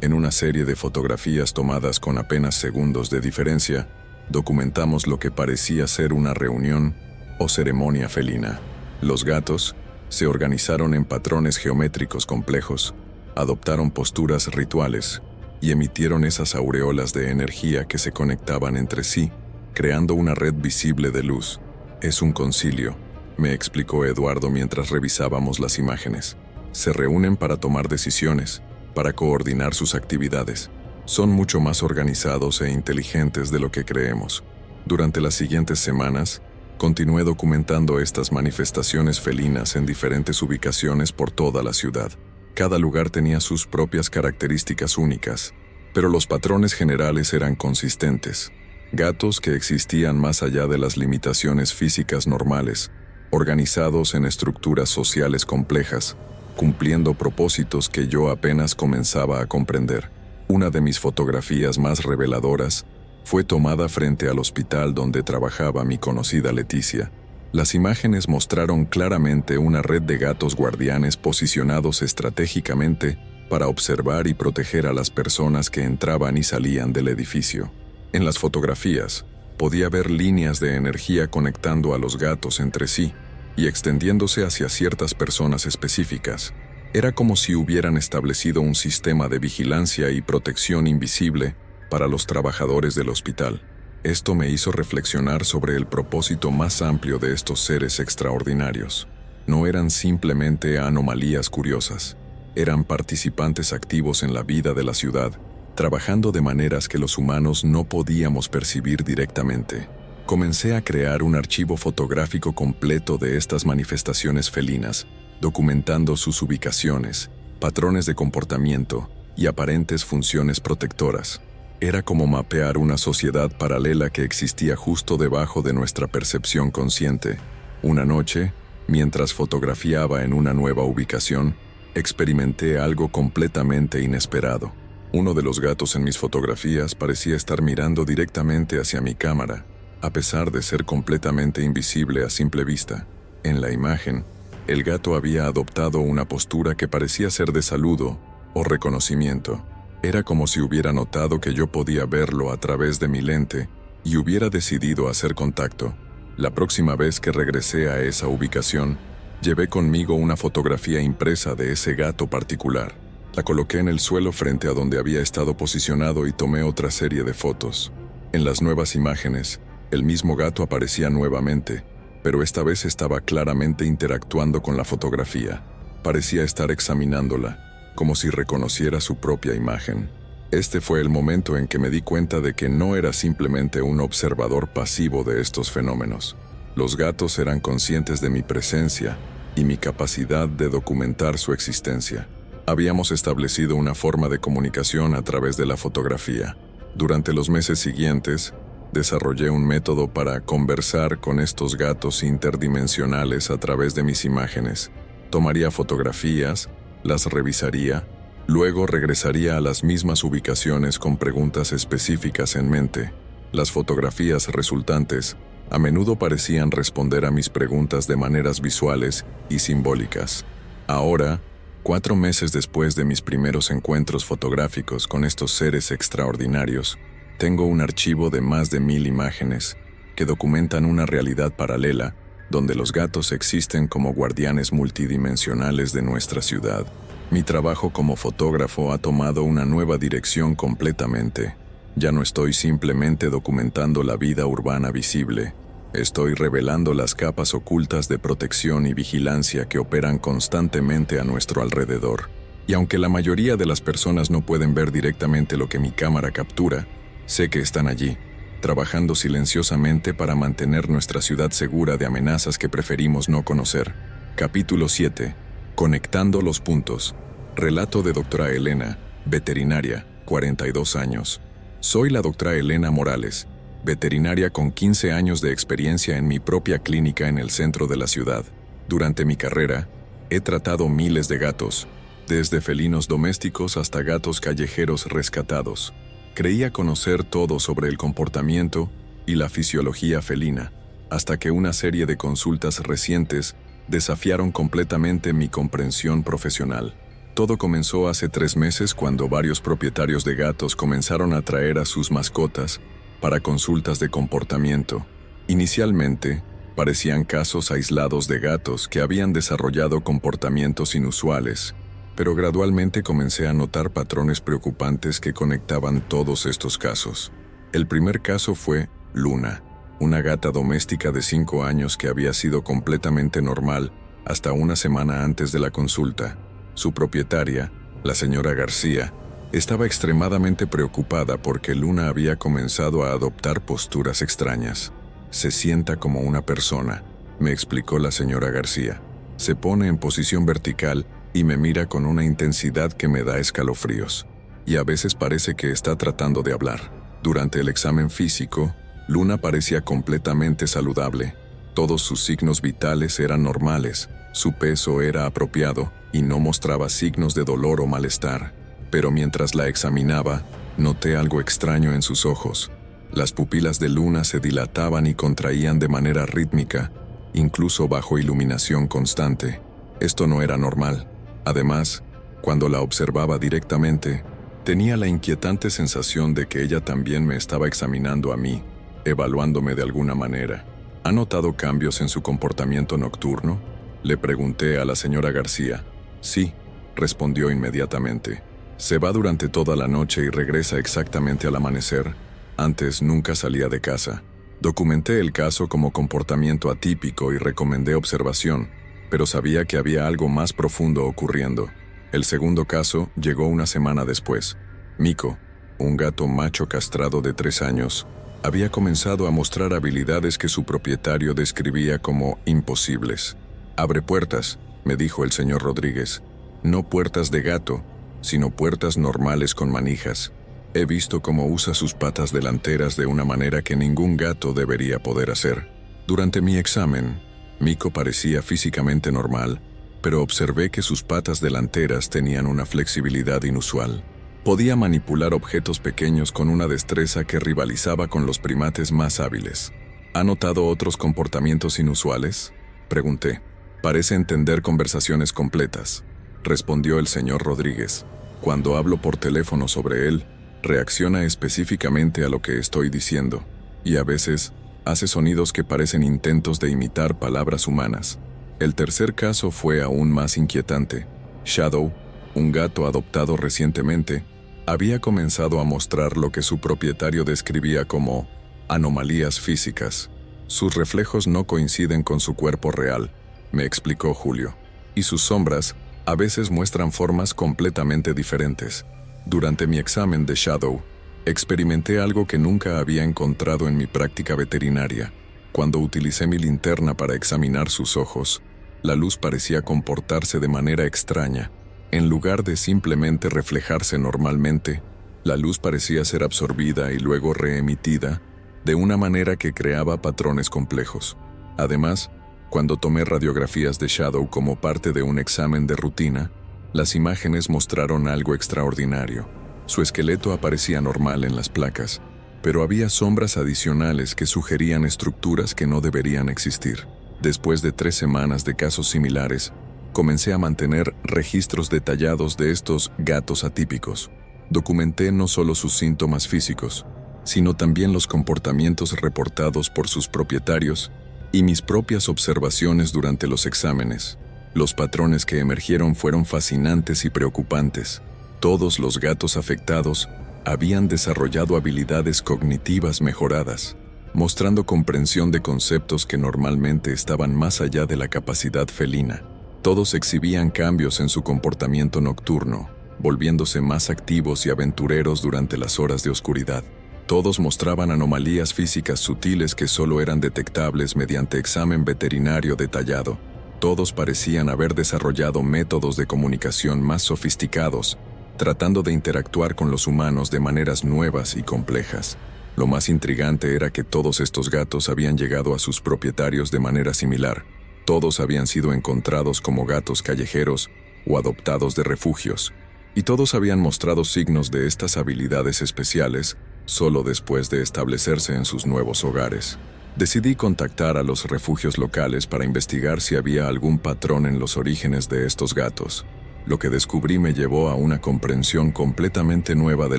En una serie de fotografías tomadas con apenas segundos de diferencia, documentamos lo que parecía ser una reunión o ceremonia felina. Los gatos se organizaron en patrones geométricos complejos, adoptaron posturas rituales y emitieron esas aureolas de energía que se conectaban entre sí, creando una red visible de luz. Es un concilio, me explicó Eduardo mientras revisábamos las imágenes. Se reúnen para tomar decisiones, para coordinar sus actividades. Son mucho más organizados e inteligentes de lo que creemos. Durante las siguientes semanas, continué documentando estas manifestaciones felinas en diferentes ubicaciones por toda la ciudad. Cada lugar tenía sus propias características únicas, pero los patrones generales eran consistentes. Gatos que existían más allá de las limitaciones físicas normales, organizados en estructuras sociales complejas, cumpliendo propósitos que yo apenas comenzaba a comprender. Una de mis fotografías más reveladoras fue tomada frente al hospital donde trabajaba mi conocida Leticia. Las imágenes mostraron claramente una red de gatos guardianes posicionados estratégicamente para observar y proteger a las personas que entraban y salían del edificio. En las fotografías, podía ver líneas de energía conectando a los gatos entre sí y extendiéndose hacia ciertas personas específicas. Era como si hubieran establecido un sistema de vigilancia y protección invisible para los trabajadores del hospital. Esto me hizo reflexionar sobre el propósito más amplio de estos seres extraordinarios. No eran simplemente anomalías curiosas, eran participantes activos en la vida de la ciudad, trabajando de maneras que los humanos no podíamos percibir directamente. Comencé a crear un archivo fotográfico completo de estas manifestaciones felinas, documentando sus ubicaciones, patrones de comportamiento y aparentes funciones protectoras. Era como mapear una sociedad paralela que existía justo debajo de nuestra percepción consciente. Una noche, mientras fotografiaba en una nueva ubicación, experimenté algo completamente inesperado. Uno de los gatos en mis fotografías parecía estar mirando directamente hacia mi cámara, a pesar de ser completamente invisible a simple vista. En la imagen, el gato había adoptado una postura que parecía ser de saludo o reconocimiento. Era como si hubiera notado que yo podía verlo a través de mi lente y hubiera decidido hacer contacto. La próxima vez que regresé a esa ubicación, llevé conmigo una fotografía impresa de ese gato particular. La coloqué en el suelo frente a donde había estado posicionado y tomé otra serie de fotos. En las nuevas imágenes, el mismo gato aparecía nuevamente, pero esta vez estaba claramente interactuando con la fotografía. Parecía estar examinándola, como si reconociera su propia imagen. Este fue el momento en que me di cuenta de que no era simplemente un observador pasivo de estos fenómenos. Los gatos eran conscientes de mi presencia y mi capacidad de documentar su existencia. Habíamos establecido una forma de comunicación a través de la fotografía. Durante los meses siguientes, desarrollé un método para conversar con estos gatos interdimensionales a través de mis imágenes. Tomaría fotografías, las revisaría, luego regresaría a las mismas ubicaciones con preguntas específicas en mente. Las fotografías resultantes a menudo parecían responder a mis preguntas de maneras visuales y simbólicas. Ahora, 4 meses después de mis primeros encuentros fotográficos con estos seres extraordinarios, tengo un archivo de más de 1000 imágenes que documentan una realidad paralela donde los gatos existen como guardianes multidimensionales de nuestra ciudad. Mi trabajo como fotógrafo ha tomado una nueva dirección completamente. Ya no estoy simplemente documentando la vida urbana visible. Estoy revelando las capas ocultas de protección y vigilancia que operan constantemente a nuestro alrededor. Y aunque la mayoría de las personas no pueden ver directamente lo que mi cámara captura, sé que están allí, trabajando silenciosamente para mantener nuestra ciudad segura de amenazas que preferimos no conocer. Capítulo 7. Conectando los puntos. Relato de doctora Elena, veterinaria, 42 años. Soy la doctora Elena Morales, veterinaria con 15 años de experiencia en mi propia clínica en el centro de la ciudad. Durante mi carrera, he tratado miles de gatos, desde felinos domésticos hasta gatos callejeros rescatados. Creía conocer todo sobre el comportamiento y la fisiología felina, hasta que una serie de consultas recientes desafiaron completamente mi comprensión profesional. Todo comenzó hace 3 meses cuando varios propietarios de gatos comenzaron a traer a sus mascotas para consultas de comportamiento. Inicialmente, parecían casos aislados de gatos que habían desarrollado comportamientos inusuales, pero gradualmente comencé a notar patrones preocupantes que conectaban todos estos casos. El primer caso fue Luna, una gata doméstica de 5 años que había sido completamente normal hasta una semana antes de la consulta. Su propietaria, la señora García, estaba extremadamente preocupada porque Luna había comenzado a adoptar posturas extrañas. Se sienta como una persona, me explicó la señora García. Se pone en posición vertical y me mira con una intensidad que me da escalofríos. Y a veces parece que está tratando de hablar. Durante el examen físico, Luna parecía completamente saludable. Todos sus signos vitales eran normales, su peso era apropiado y no mostraba signos de dolor o malestar. Pero mientras la examinaba, noté algo extraño en sus ojos. Las pupilas de Luna se dilataban y contraían de manera rítmica, incluso bajo iluminación constante. Esto no era normal. Además, cuando la observaba directamente, tenía la inquietante sensación de que ella también me estaba examinando a mí, evaluándome de alguna manera. ¿Ha notado cambios en su comportamiento nocturno?, le pregunté a la señora García. Sí, respondió inmediatamente. Se va durante toda la noche y regresa exactamente al amanecer. Antes nunca salía de casa. Documenté el caso como comportamiento atípico y recomendé observación, pero sabía que había algo más profundo ocurriendo. El segundo caso llegó una semana después. Mico, un gato macho castrado de 3 años, había comenzado a mostrar habilidades que su propietario describía como imposibles. «Abre puertas», me dijo el señor Rodríguez. «No puertas de gato, sino puertas normales con manijas. He visto cómo usa sus patas delanteras de una manera que ningún gato debería poder hacer». Durante mi examen, Mico parecía físicamente normal, pero observé que sus patas delanteras tenían una flexibilidad inusual. Podía manipular objetos pequeños con una destreza que rivalizaba con los primates más hábiles. ¿Ha notado otros comportamientos inusuales?, pregunté. «Parece entender conversaciones completas», respondió el señor Rodríguez. «Cuando hablo por teléfono sobre él, reacciona específicamente a lo que estoy diciendo, y a veces hace sonidos que parecen intentos de imitar palabras humanas». El tercer caso fue aún más inquietante. Shadow, un gato adoptado recientemente, había comenzado a mostrar lo que su propietario describía como anomalías físicas. Sus reflejos no coinciden con su cuerpo real, me explicó Julio, y sus sombras a veces muestran formas completamente diferentes. Durante mi examen de Shadow, experimenté algo que nunca había encontrado en mi práctica veterinaria. Cuando utilicé mi linterna para examinar sus ojos, la luz parecía comportarse de manera extraña. En lugar de simplemente reflejarse normalmente, la luz parecía ser absorbida y luego reemitida de una manera que creaba patrones complejos. Además, cuando tomé radiografías de Shadow como parte de un examen de rutina, las imágenes mostraron algo extraordinario. Su esqueleto aparecía normal en las placas, pero había sombras adicionales que sugerían estructuras que no deberían existir. Después de 3 semanas de casos similares, comencé a mantener registros detallados de estos gatos atípicos. Documenté no solo sus síntomas físicos, sino también los comportamientos reportados por sus propietarios y mis propias observaciones durante los exámenes. Los patrones que emergieron fueron fascinantes y preocupantes. Todos los gatos afectados habían desarrollado habilidades cognitivas mejoradas, mostrando comprensión de conceptos que normalmente estaban más allá de la capacidad felina. Todos exhibían cambios en su comportamiento nocturno, volviéndose más activos y aventureros durante las horas de oscuridad. Todos mostraban anomalías físicas sutiles que solo eran detectables mediante examen veterinario detallado. Todos parecían haber desarrollado métodos de comunicación más sofisticados, tratando de interactuar con los humanos de maneras nuevas y complejas. Lo más intrigante era que todos estos gatos habían llegado a sus propietarios de manera similar. Todos habían sido encontrados como gatos callejeros o adoptados de refugios, y todos habían mostrado signos de estas habilidades especiales solo después de establecerse en sus nuevos hogares. Decidí contactar a los refugios locales para investigar si había algún patrón en los orígenes de estos gatos. Lo que descubrí me llevó a una comprensión completamente nueva de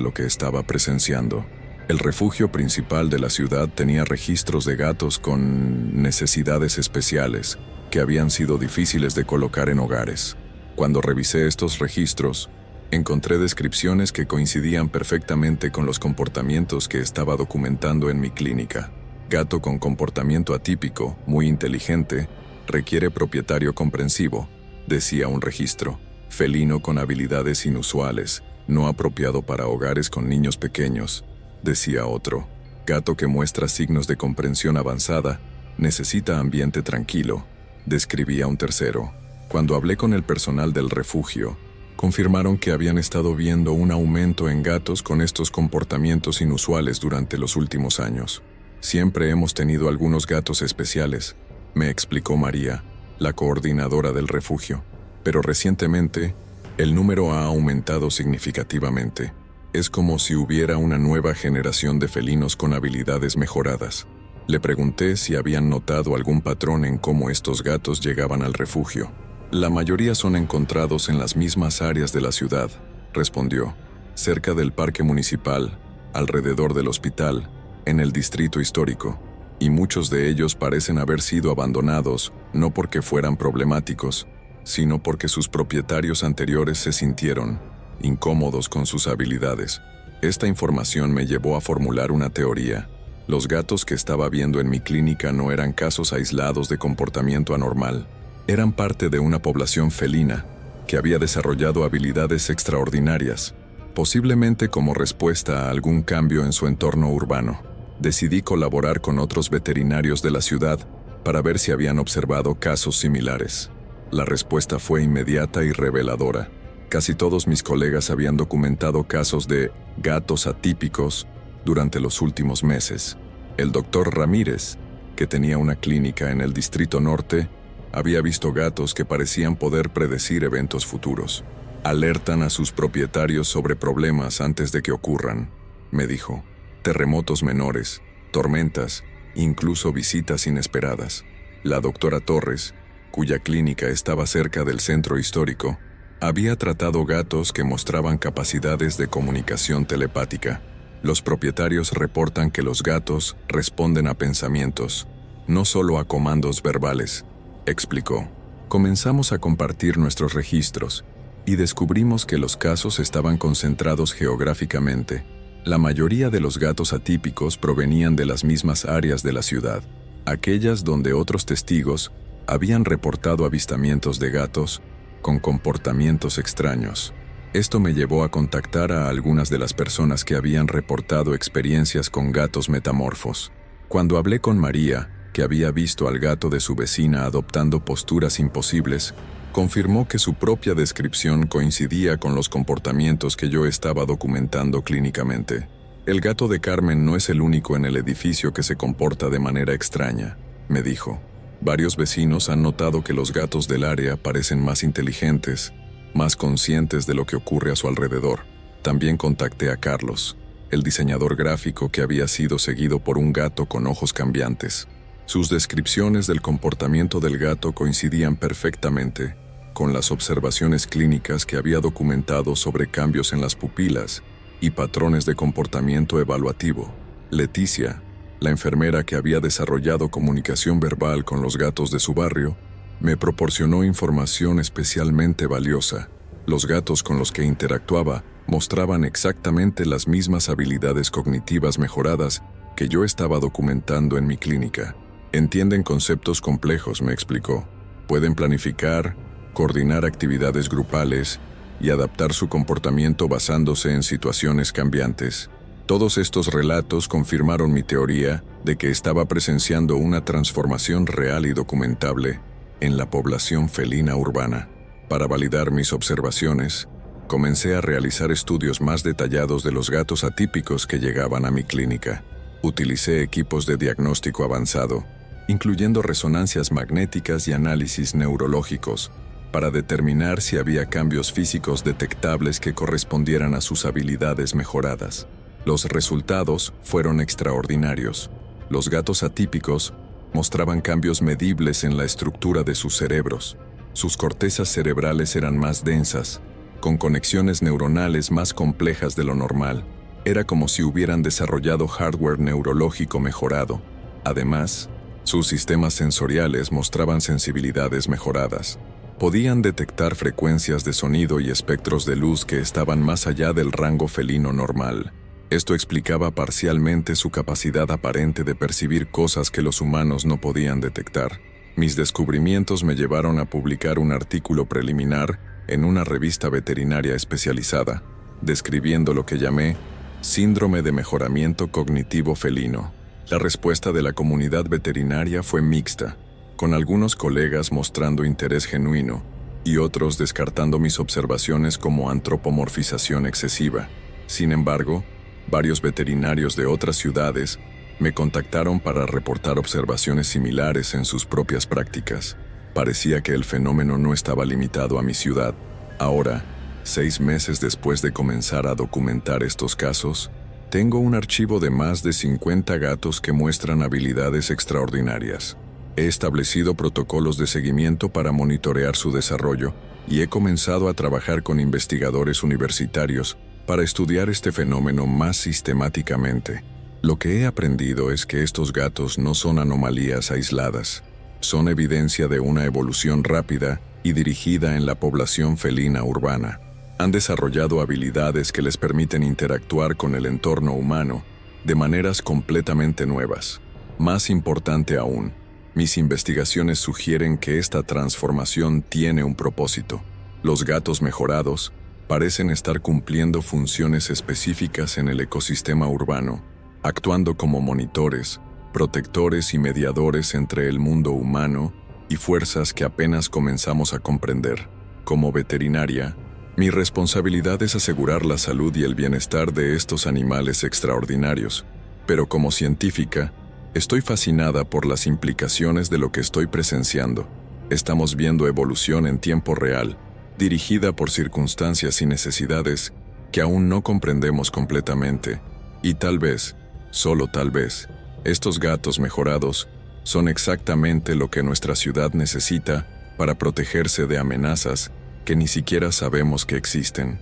lo que estaba presenciando. El refugio principal de la ciudad tenía registros de gatos con necesidades especiales que habían sido difíciles de colocar en hogares. Cuando revisé estos registros, encontré descripciones que coincidían perfectamente con los comportamientos que estaba documentando en mi clínica. Gato con comportamiento atípico, muy inteligente, requiere propietario comprensivo, decía un registro. Felino con habilidades inusuales, no apropiado para hogares con niños pequeños, decía otro. Gato que muestra signos de comprensión avanzada, necesita ambiente tranquilo, describía un tercero. Cuando hablé con el personal del refugio, confirmaron que habían estado viendo un aumento en gatos con estos comportamientos inusuales durante los últimos años. Siempre hemos tenido algunos gatos especiales, me explicó María, la coordinadora del refugio. Pero recientemente, el número ha aumentado significativamente. Es como si hubiera una nueva generación de felinos con habilidades mejoradas. Le pregunté si habían notado algún patrón en cómo estos gatos llegaban al refugio. La mayoría son encontrados en las mismas áreas de la ciudad, respondió, cerca del parque municipal, alrededor del hospital, en el distrito histórico, y muchos de ellos parecen haber sido abandonados, no porque fueran problemáticos, sino porque sus propietarios anteriores se sintieron incómodos con sus habilidades. Esta información me llevó a formular una teoría. Los gatos que estaba viendo en mi clínica no eran casos aislados de comportamiento anormal. Eran parte de una población felina que había desarrollado habilidades extraordinarias, posiblemente como respuesta a algún cambio en su entorno urbano. Decidí colaborar con otros veterinarios de la ciudad para ver si habían observado casos similares. La respuesta fue inmediata y reveladora. Casi todos mis colegas habían documentado casos de gatos atípicos durante los últimos meses. El doctor Ramírez, que tenía una clínica en el Distrito Norte, había visto gatos que parecían poder predecir eventos futuros. Alertan a sus propietarios sobre problemas antes de que ocurran, me dijo. Terremotos menores, tormentas, incluso visitas inesperadas. La doctora Torres, cuya clínica estaba cerca del centro histórico, había tratado gatos que mostraban capacidades de comunicación telepática. Los propietarios reportan que los gatos responden a pensamientos, no solo a comandos verbales, explicó. Comenzamos a compartir nuestros registros y descubrimos que los casos estaban concentrados geográficamente. La mayoría de los gatos atípicos provenían de las mismas áreas de la ciudad, aquellas donde otros testigos habían reportado avistamientos de gatos con comportamientos extraños. Esto me llevó a contactar a algunas de las personas que habían reportado experiencias con gatos metamorfos. Cuando hablé con María, que había visto al gato de su vecina adoptando posturas imposibles, confirmó que su propia descripción coincidía con los comportamientos que yo estaba documentando clínicamente. El gato de Carmen no es el único en el edificio que se comporta de manera extraña, me dijo. Varios vecinos han notado que los gatos del área parecen más inteligentes, más conscientes de lo que ocurre a su alrededor. También contacté a Carlos, el diseñador gráfico que había sido seguido por un gato con ojos cambiantes. Sus descripciones del comportamiento del gato coincidían perfectamente con las observaciones clínicas que había documentado sobre cambios en las pupilas y patrones de comportamiento evaluativo. Leticia, la enfermera que había desarrollado comunicación verbal con los gatos de su barrio, Me proporcionó información especialmente valiosa. Los gatos con los que interactuaba mostraban exactamente las mismas habilidades cognitivas mejoradas que yo estaba documentando en mi clínica. Entienden conceptos complejos, me explicó. Pueden planificar, coordinar actividades grupales y adaptar su comportamiento basándose en situaciones cambiantes. Todos estos relatos confirmaron mi teoría de que estaba presenciando una transformación real y documentable en la población felina urbana. Para validar mis observaciones, comencé a realizar estudios más detallados de los gatos atípicos que llegaban a mi clínica. Utilicé equipos de diagnóstico avanzado, incluyendo resonancias magnéticas y análisis neurológicos, para determinar si había cambios físicos detectables que correspondieran a sus habilidades mejoradas. Los resultados fueron extraordinarios. Los gatos atípicos mostraban cambios medibles en la estructura de sus cerebros. Sus cortezas cerebrales eran más densas, con conexiones neuronales más complejas de lo normal. Era como si hubieran desarrollado hardware neurológico mejorado. Además, sus sistemas sensoriales mostraban sensibilidades mejoradas. Podían detectar frecuencias de sonido y espectros de luz que estaban más allá del rango felino normal. Esto explicaba parcialmente su capacidad aparente de percibir cosas que los humanos no podían detectar. Mis descubrimientos me llevaron a publicar un artículo preliminar en una revista veterinaria especializada, describiendo lo que llamé síndrome de mejoramiento cognitivo felino. La respuesta de la comunidad veterinaria fue mixta, con algunos colegas mostrando interés genuino y otros descartando mis observaciones como antropomorfización excesiva. Sin embargo, varios veterinarios de otras ciudades me contactaron para reportar observaciones similares en sus propias prácticas. Parecía que el fenómeno no estaba limitado a mi ciudad. Ahora, 6 meses después de comenzar a documentar estos casos, tengo un archivo de más de 50 gatos que muestran habilidades extraordinarias. He establecido protocolos de seguimiento para monitorear su desarrollo y he comenzado a trabajar con investigadores universitarios para estudiar este fenómeno más sistemáticamente. Lo que he aprendido es que estos gatos no son anomalías aisladas. Son evidencia de una evolución rápida y dirigida en la población felina urbana. Han desarrollado habilidades que les permiten interactuar con el entorno humano de maneras completamente nuevas. Más importante aún, mis investigaciones sugieren que esta transformación tiene un propósito. Los gatos mejorados parecen estar cumpliendo funciones específicas en el ecosistema urbano, actuando como monitores, protectores y mediadores entre el mundo humano y fuerzas que apenas comenzamos a comprender. Como veterinaria, mi responsabilidad es asegurar la salud y el bienestar de estos animales extraordinarios, pero como científica, estoy fascinada por las implicaciones de lo que estoy presenciando. Estamos viendo evolución en tiempo real, dirigida por circunstancias y necesidades que aún no comprendemos completamente, y tal vez, solo tal vez, estos gatos mejorados son exactamente lo que nuestra ciudad necesita para protegerse de amenazas que ni siquiera sabemos que existen.